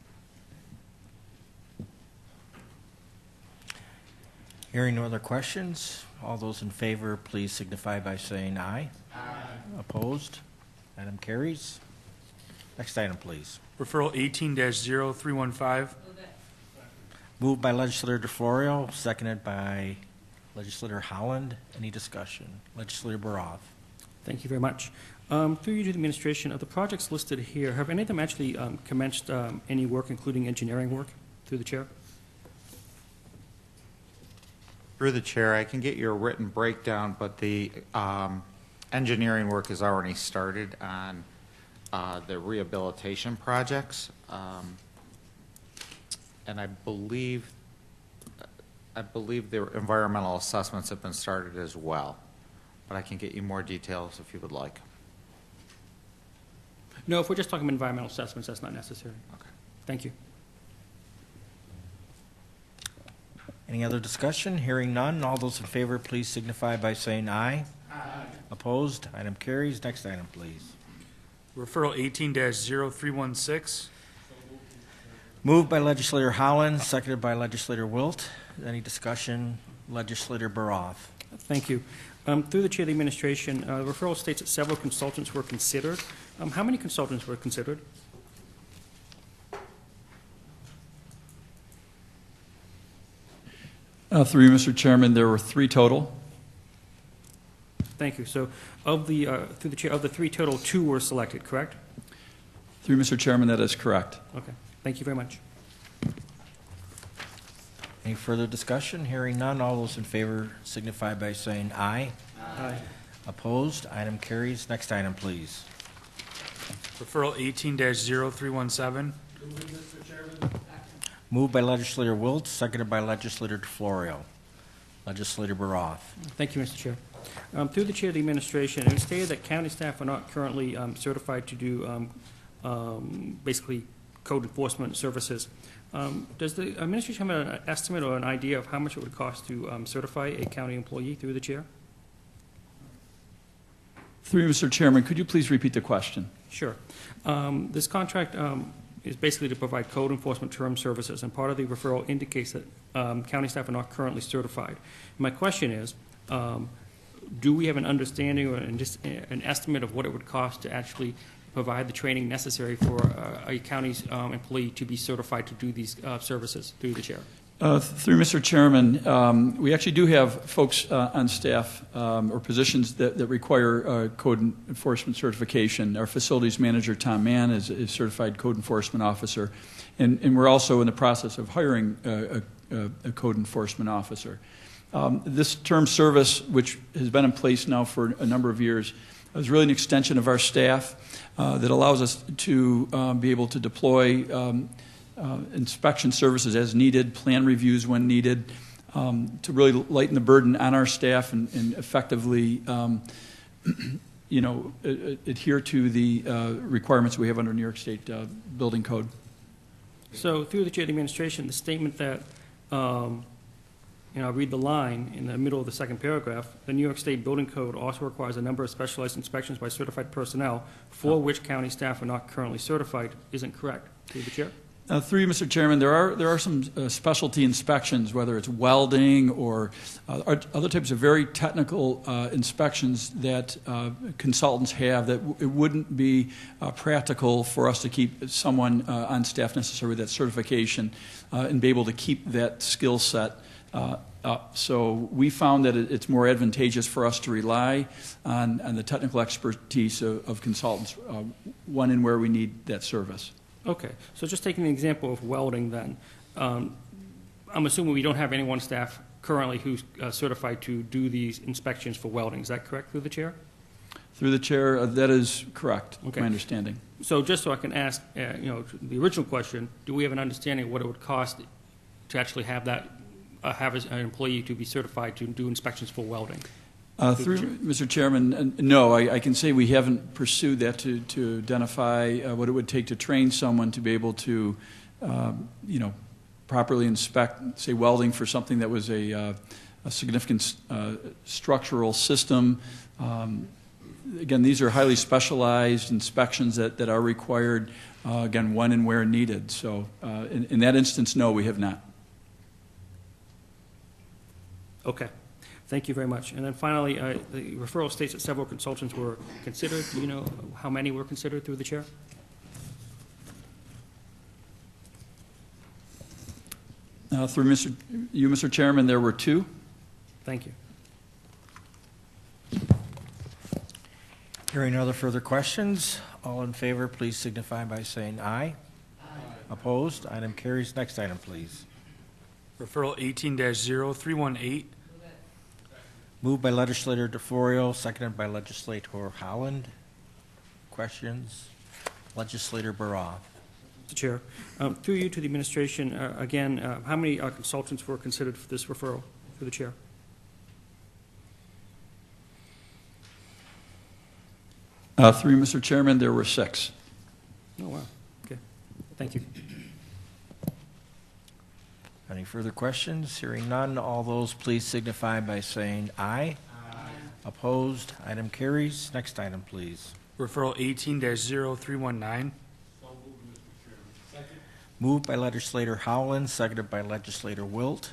Hearing no other questions, all those in favor, please signify by saying aye. Aye. Opposed? Item carries. Next item, please. Referral 18-0315. Moved by legislator DeFlorio, seconded by legislator Holland. Any discussion? Legislator Baroff. Thank you very much. Through you to the administration, of the projects listed here, have any of them actually commenced any work, including engineering work, through the chair? Through the chair, I can get you a written breakdown, but the engineering work has already started on the rehabilitation projects, and I believe the environmental assessments have been started as well. But I can get you more details if you would like. No, if we're just talking about environmental assessments, that's not necessary. Okay. Thank you. Any other discussion? Hearing none, all those in favor, please signify by saying aye. Aye. Opposed? Item carries. Next item, please. Referral 18-0316. Moved by legislator Holland, seconded by legislator Wilt. Any discussion? Legislator Baroff. Thank you. Through the chair of the administration, the referral states that several consultants were considered. How many consultants were considered? Through you, Mr. Chairman, there were 3 total. Thank you. So, of the through the chair, of the 3 total, 2 were selected, correct? Through Mr. Chairman, that is correct. Okay. Thank you very much. Any further discussion? Hearing none, all those in favor signify by saying aye. Aye. Opposed? Item carries. Next item, please. Referral 18-0317. Moved by legislator Wilt, seconded by legislator DeFlorio. Legislator Baroff. Thank you, Mr. Chair. Through the chair of the administration, it was stated that county staff are not currently certified to do basically code enforcement services. Does the administration have an estimate or an idea of how much it would cost to certify a county employee through the chair? Through you, Mr. Chairman, could you please repeat the question? Sure. This contract is basically to provide code enforcement term services, and part of the referral indicates that county staff are not currently certified. My question is, do we have an understanding or an estimate of what it would cost to actually provide the training necessary for a county's employee to be certified to do these services through the chair? Through Mr. Chairman, we actually do have folks on staff or positions that require code enforcement certification. Our facilities manager, Tom Mann, is a certified code enforcement officer, and we're also in the process of hiring a code enforcement officer. This term service, which has been in place now for a number of years, is really an extension of our staff that allows us to be able to deploy inspection services as needed, plan reviews when needed, to really lighten the burden on our staff and effectively adhere to the requirements we have under New York State Building Code. So through the chair of the administration, the statement that, I'll read the line in the middle of the second paragraph, the New York State Building Code also requires a number of specialized inspections by certified personnel for which county staff are not currently certified, isn't correct. Through the chair. Through you, Mr. Chairman, there are some specialty inspections, whether it's welding or other types of very technical inspections that consultants have that it wouldn't be practical for us to keep someone on staff necessarily with that certification and be able to keep that skill set up. So we found that it's more advantageous for us to rely on the technical expertise of consultants when and where we need that service. Okay, so just taking the example of welding then, I'm assuming we don't have anyone staff currently who's certified to do these inspections for welding. Is that correct, through the chair? Through the chair, that is correct, Okay. my understanding. So just so I can ask, the original question, do we have an understanding of what it would cost to actually have that, have an employee to be certified to do inspections for welding? Through Mr. Chairman, no, I can say we haven't pursued that to identify what it would take to train someone to be able to, properly inspect, say, welding for something that was a significant structural system. Again, these are highly specialized inspections that are required, again, when and where needed. So in that instance, no, we have not. Okay. Thank you very much. And then finally, the referral states that several consultants were considered. Do you know how many were considered, through the chair? Through Mr. Chairman, there were 2. Thank you. Hearing no other further questions, all in favor, please signify by saying aye. Aye. Opposed? Item carries. Next item, please. Referral 18-0318. Moved by legislator DeFlorio, seconded by legislator Holland. Questions? Legislator Baroff. Mr. Chair, through you to the administration, again, how many consultants were considered for this referral, through the chair? Through you, Mr. Chairman, there were 6. Oh, wow. Okay. Thank you. Any further questions? Hearing none, all those please signify by saying aye. Aye. Opposed? Item carries. Next item, please. Referral 18-0319. Moved by legislator Howland, seconded by legislator Wilt.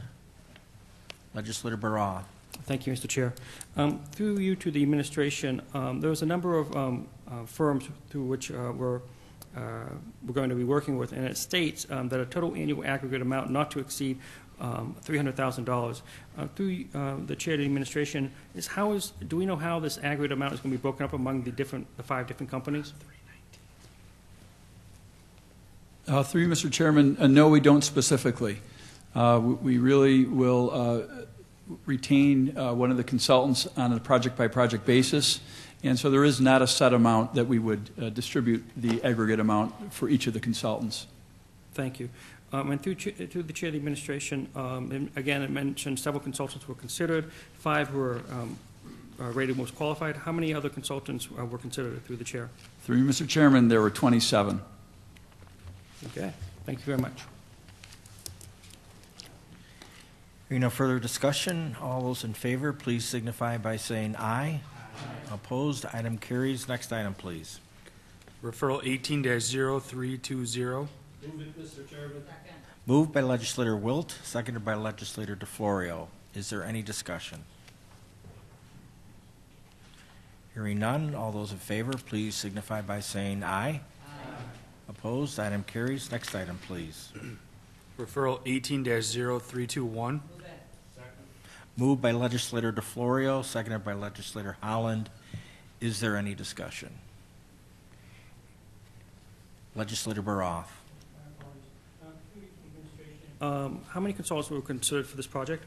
Legislator Baroff. Thank you, Mr. Chair. Through you to the administration, there was a number of firms through which we're going to be working with, and it states that a total annual aggregate amount not to exceed $300,000. Through the chair of the administration, do we know how this aggregate amount is going to be broken up among the 5 different companies? Through you, Mr. Chairman, no, we don't specifically. We really will retain one of the consultants on a project-by-project basis, and so there is not a set amount that we would distribute the aggregate amount for each of the consultants. Thank you. And through the chair of the administration, and again, it mentioned several consultants were considered, 5 were rated most qualified. How many other consultants were considered, through the chair? Through you, Mr. Chairman, there were 27. Okay. Thank you very much. Hearing no further discussion, all those in favor, please signify by saying aye. Aye. Opposed? Item carries. Next item, please. Referral 18-0320. Move it, Mr. Chairman. Moved by legislator Wilt, seconded by legislator DeFlorio. Is there any discussion? Hearing none, all those in favor, please signify by saying aye. Aye. Opposed? Item carries. Next item, please. Referral 18-0321. Moved by legislator DeFlorio, seconded by legislator Holland. Is there any discussion? Legislator Baroff. How many consultants were considered for this project?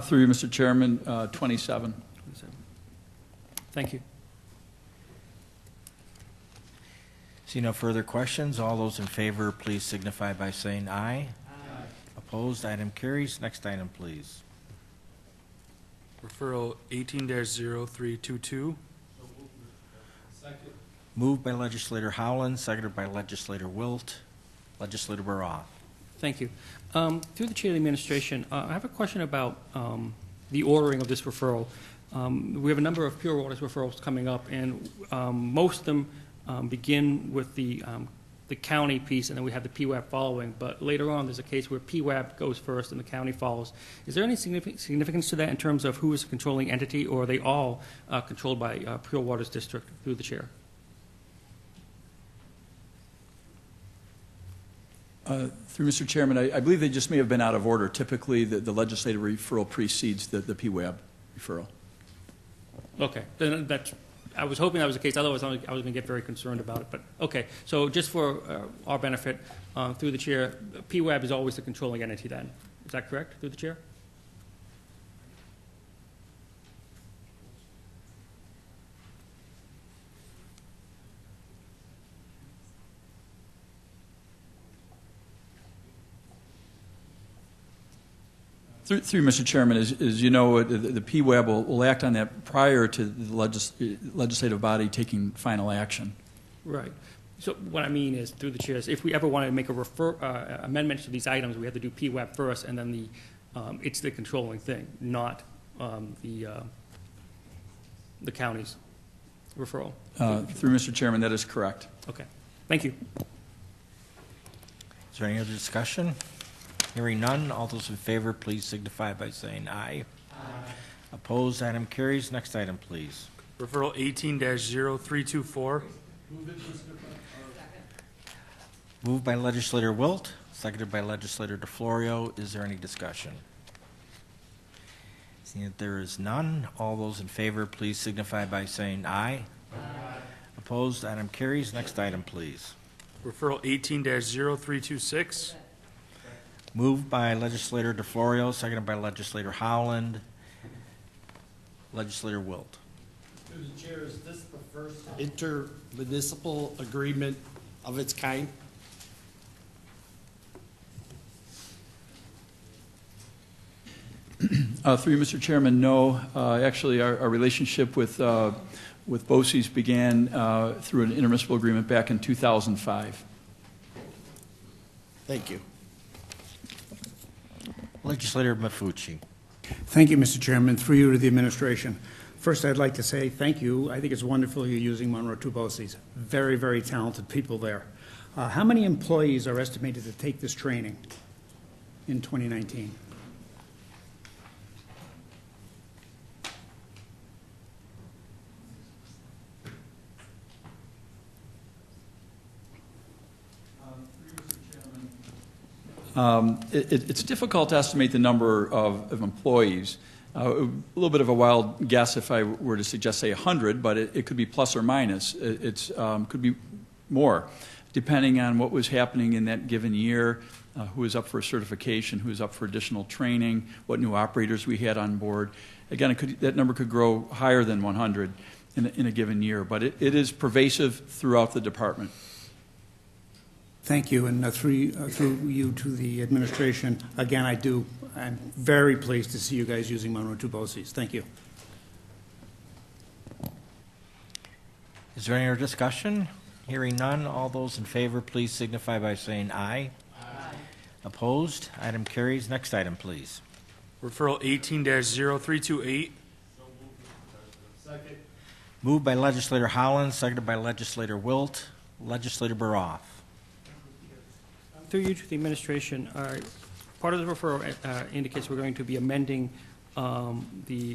Through you, Mr. Chairman, 27. Thank you. See no further questions. All those in favor, please signify by saying aye. Aye. Opposed? Item carries. Next item, please. Referral 18-0322. Moved by legislator Howland, seconded by legislator Wilt. Legislator Baroff. Thank you. Through the chair of the administration, I have a question about the ordering of this referral. We have a number of pure waters referrals coming up, and most of them begin with the county piece, and then we have the PWAB following. But later on, there's a case where PWAB goes first and the county follows. Is there any significance to that in terms of who is the controlling entity, or are they all controlled by Pure Waters District through the chair? Through Mr. Chairman, I believe they just may have been out of order. Typically, the legislative referral precedes the PWAB referral. Okay, then that's, I was hoping that was the case, otherwise I was going to get very concerned about it, but, okay. So just for our benefit, through the chair, PWAB is always the controlling entity then. Is that correct, through the chair? Through Mr. Chairman, as you know, the PWAB will act on that prior to the legislative body taking final action. Right. So what I mean is, through the chairs, if we ever wanted to make a amendment to these items, we have to do PWAB first, and then it's the controlling thing, not the county's referral. Through Mr. Chairman, that is correct. Okay. Thank you. Is there any other discussion? Hearing none, all those in favor, please signify by saying aye. Aye. Opposed, item carries. Next item, please. Referral 18-0324. Moved by legislator Wilt, seconded by legislator DeFlorio. Is there any discussion? Seeing that there is none, all those in favor, please signify by saying aye. Aye. Opposed, item carries. Next item, please. Referral 18-0326. Moved by legislator DeFlorio, seconded by legislator Howland. Legislator Wilt. Through the chair, is this the first intermunicipal agreement of its kind? Through you, Mr. Chairman, no. Actually, our relationship with BOCES began through an intermunicipal agreement back in 2005. Thank you. Legislator Mafucci. Thank you, Mr. Chairman. Through you to the administration. First, I'd like to say thank you. I think it's wonderful you're using Monroe 2 BOCES. Very, very talented people there. How many employees are estimated to take this training in 2019? It's difficult to estimate the number of employees. A little bit of a wild guess if I were to suggest, say, 100, but it could be plus or minus. It could be more, depending on what was happening in that given year, who was up for certification, who was up for additional training, what new operators we had on board. Again, that number could grow higher than 100 in a given year, but it is pervasive throughout the department. Thank you, and through you to the administration, again, I'm very pleased to see you guys using Monroe 2 BOCES. Thank you. Is there any other discussion? Hearing none, all those in favor, please signify by saying aye. Aye. Opposed, item carries. Next item, please. Referral 18-0328. Second. Moved by legislator Howland, seconded by legislator Wilt. Legislator Baroff. Through you to the administration, part of the referral indicates we're going to be amending the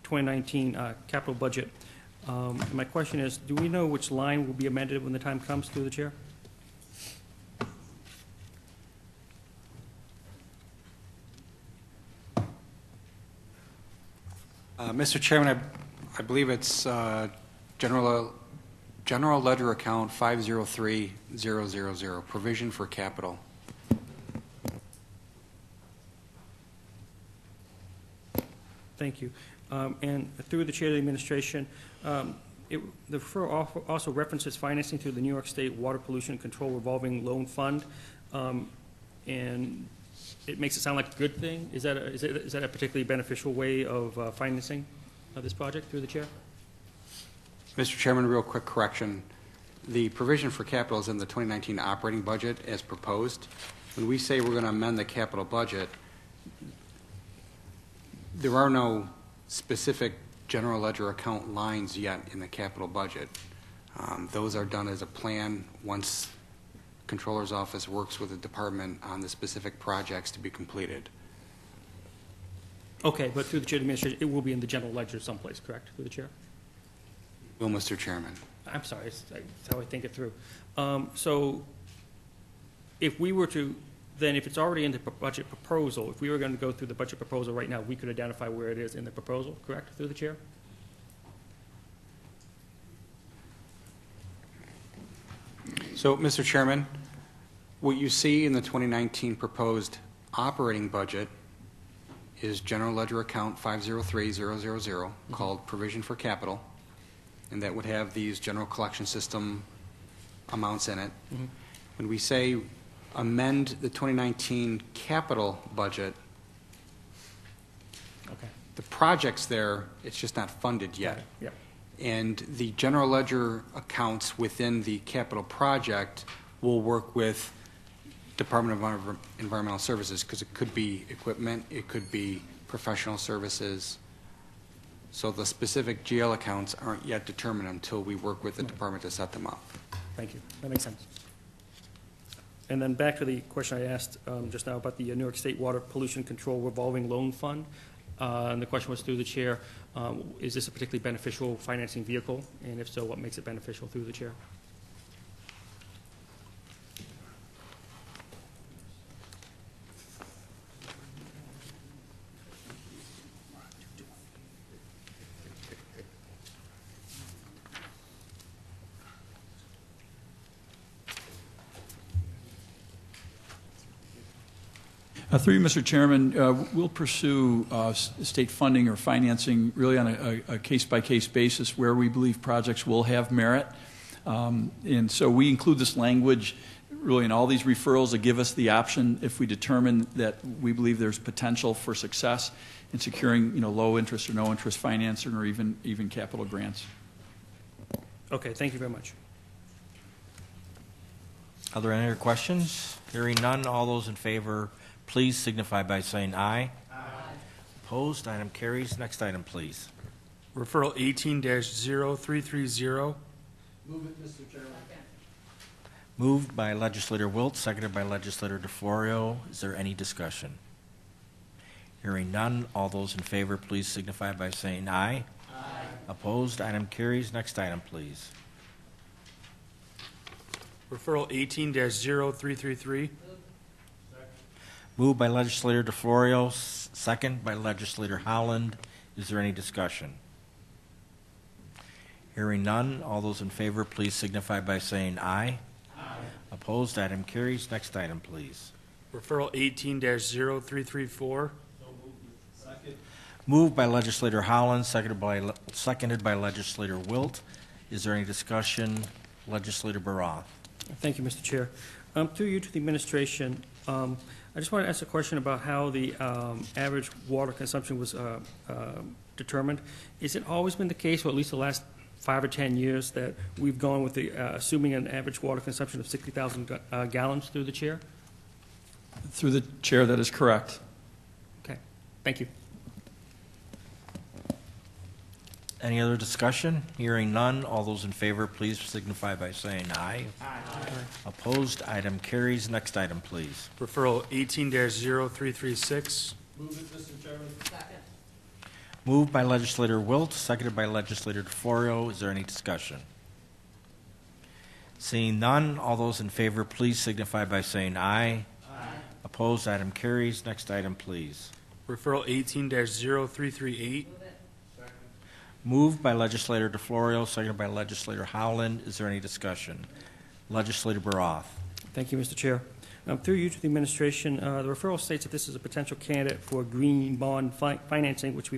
2019 capital budget. My question is, do we know which line will be amended when the time comes, through the chair? Mr. Chairman, I believe it's General Ledger Account 503000, Provision for Capital. Thank you. And through the chair of the administration, the referral also references financing through the New York State Water Pollution Control Revolving Loan Fund. And it makes it sound like a good thing. Is that a particularly beneficial way of financing this project through the chair? Mr. Chairman, real quick correction. The provision for capital is in the 2019 operating budget as proposed. When we say we're going to amend the capital budget, there are no specific general ledger account lines yet in the capital budget. Those are done as a plan once Controller's Office works with the department on the specific projects to be completed. Okay, but through the chair of the administration, it will be in the general ledger someplace, correct, through the chair? Will, Mr. Chairman. I'm sorry, it's how I think it through. So if we were to, then if it's already in the budget proposal, if we were going to go through the budget proposal right now, we could identify where it is in the proposal, correct, through the chair? So, Mr. Chairman, what you see in the 2019 proposed operating budget is General Ledger Account 503000 called Provision for Capital, and that would have these general collection system amounts in it. When we say amend the 2019 capital budget, Okay. the project's there, it's just not funded yet. Yeah. And the general ledger accounts within the capital project will work with Department of Environmental Services, because it could be equipment, it could be professional services. So the specific GL accounts aren't yet determined until we work with the department to set them up. Thank you. That makes sense. And then back to the question I asked just now about the New York State Water Pollution Control Revolving Loan Fund. And the question was through the chair, is this a particularly beneficial financing vehicle? And if so, what makes it beneficial through the chair? Through you, Mr. Chairman, we'll pursue state funding or financing really on a case-by-case basis where we believe projects will have merit. And so we include this language really in all these referrals to give us the option if we determine that we believe there's potential for success in securing, low interest or no interest financing or even capital grants. Okay, thank you very much. Are there any other questions? Hearing none, all those in favor, please signify by saying aye. Aye. Opposed, item carries. Next item, please. Referral 18-0330. Move it, Mr. Chairman. Moved by Legislator Wilt, seconded by Legislator DeFlorio. Is there any discussion? Hearing none, all those in favor, please signify by saying aye. Aye. Opposed, item carries. Next item, please. Referral 18-0333. Moved by Legislator DeFlorio, second by Legislator Holland. Is there any discussion? Hearing none, all those in favor, please signify by saying aye. Aye. Opposed, item carries. Next item, please. Referral 18-0334. Second. Moved by Legislator Holland, seconded by Legislator Wilt. Is there any discussion? Legislator Baroth. Thank you, Mr. Chair. Through you to the administration, I just want to ask a question about how the average water consumption was determined. Is it always been the case, or at least the last 5 or 10 years, that we've gone with the assuming an average water consumption of 60,000 gallons through the chair? Through the chair, that is correct. Okay, thank you. Any other discussion? Hearing none, all those in favor, please signify by saying aye. Aye. Opposed, item carries. Next item, please. Referral 18-0336. Move it, Mr. Chairman. Second. Moved by Legislator Wilt, seconded by Legislator DeFlorio. Is there any discussion? Seeing none, all those in favor, please signify by saying aye. Aye. Opposed, item carries. Next item, please. Referral 18-0338. Moved by Legislator DeFlorio, seconded by Legislator Howland. Is there any discussion? Legislator Baroth. Thank you, Mr. Chair. Through you to the administration, the referral states that this is a potential candidate for green bond financing, which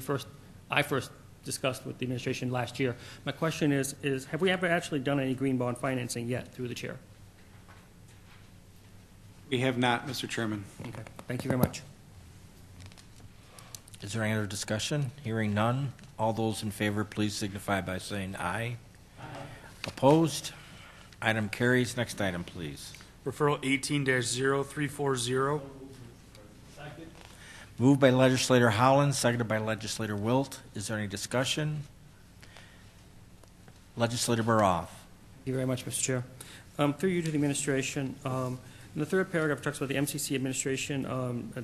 I first discussed with the administration last year. My question is have we ever actually done any green bond financing yet through the chair? We have not, Mr. Chairman. Okay, thank you very much. Is there any other discussion? Hearing none. All those in favor, please signify by saying aye. Opposed? Item carries. Next item, please. Referral 18-0340. Moved by legislator Howland, seconded by legislator Wilt. Is there any discussion? Legislator Baroff. Thank you very much, Mr. Chair. Through you to the administration, in the third paragraph, it talks about the MCC administration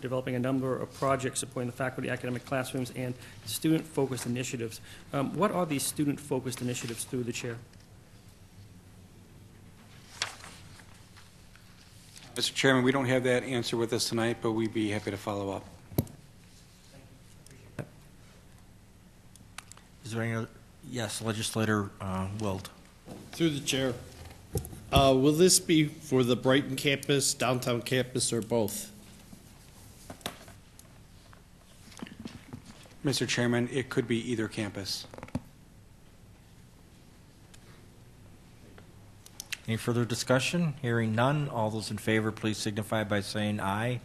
developing a number of projects supporting the faculty, academic classrooms, and student-focused initiatives. What are these student-focused initiatives through the chair? Mr. Chairman, we don't have that answer with us tonight, but we'd be happy to follow up. Is there any other? Yes, legislator Wilt. Through the chair, will this be for the Brighton campus, downtown campus, or both? Mr. Chairman, it could be either campus. Any further discussion? Hearing none. All those in favor, please signify by saying aye.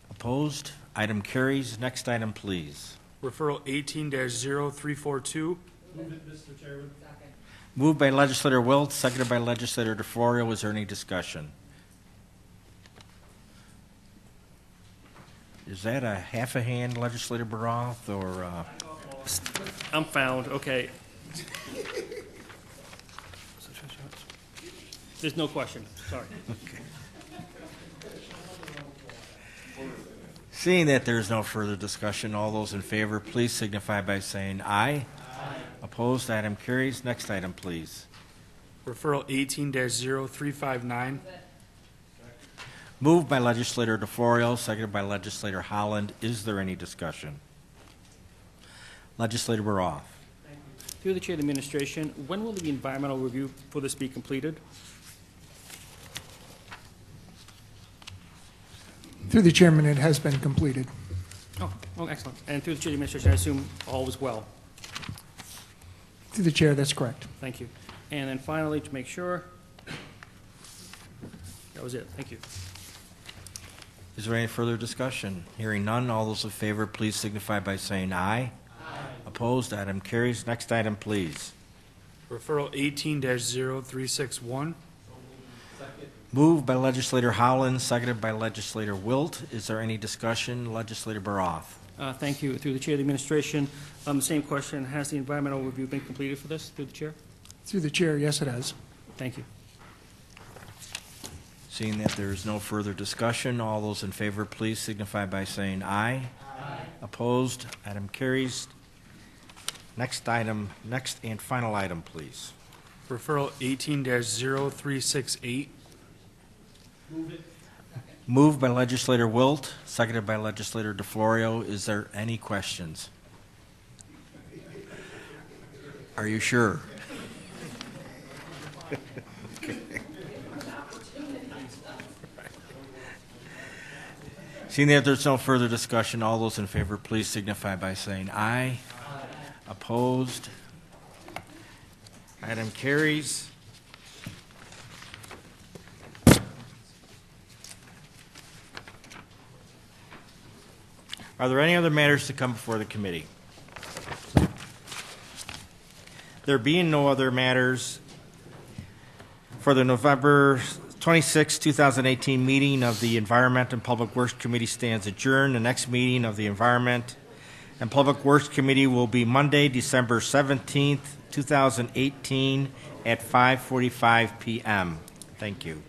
Opposed? Item carries. Next item, please. Referral 18-0342. Move it, Mr. Chairman. Moved by legislator Wilt, seconded by legislator DeFlorio. Is there any discussion? Is that a half a hand, legislator Baroff, or? I'm found, okay. There's no question, sorry. Seeing that there is no further discussion, all those in favor, please signify by saying aye. Opposed? Item carries. Next item, please. Referral 18-0359. Moved by legislator DeFlorio, seconded by legislator Holland. Is there any discussion? Legislator Baroff. Through the chair of the administration, when will the environmental review for this be completed? Through the chairman, it has been completed. Oh, excellent. And through the chair of the administration, I assume all was well. Through the chair, that's correct. Thank you. And then finally, to make sure, that was it. Thank you. Is there any further discussion? Hearing none, all those in favor, please signify by saying aye. Opposed? Item carries. Next item, please. Referral 18-0361. Moved by legislator Howland, seconded by legislator Wilt. Is there any discussion? Legislator Baroff. Thank you. Through the chair of the administration, the same question. Has the environmental review been completed for this? Through the chair? Through the chair, yes, it has. Thank you. Seeing that there is no further discussion, all those in favor, please signify by saying aye. Opposed? Item carries. Next item, next and final item, please. Referral 18-0368. Moved by legislator Wilt, seconded by legislator DeFlorio. Is there any questions? Are you sure? Okay. Seeing that there's no further discussion, all those in favor, please signify by saying aye. Opposed? Item carries. Are there any other matters to come before the committee? There being no other matters, for the November 26, 2018 meeting of the Environment and Public Works Committee stands adjourned. The next meeting of the Environment and Public Works Committee will be Monday, December 17th, 2018 at 5:45 p.m. Thank you.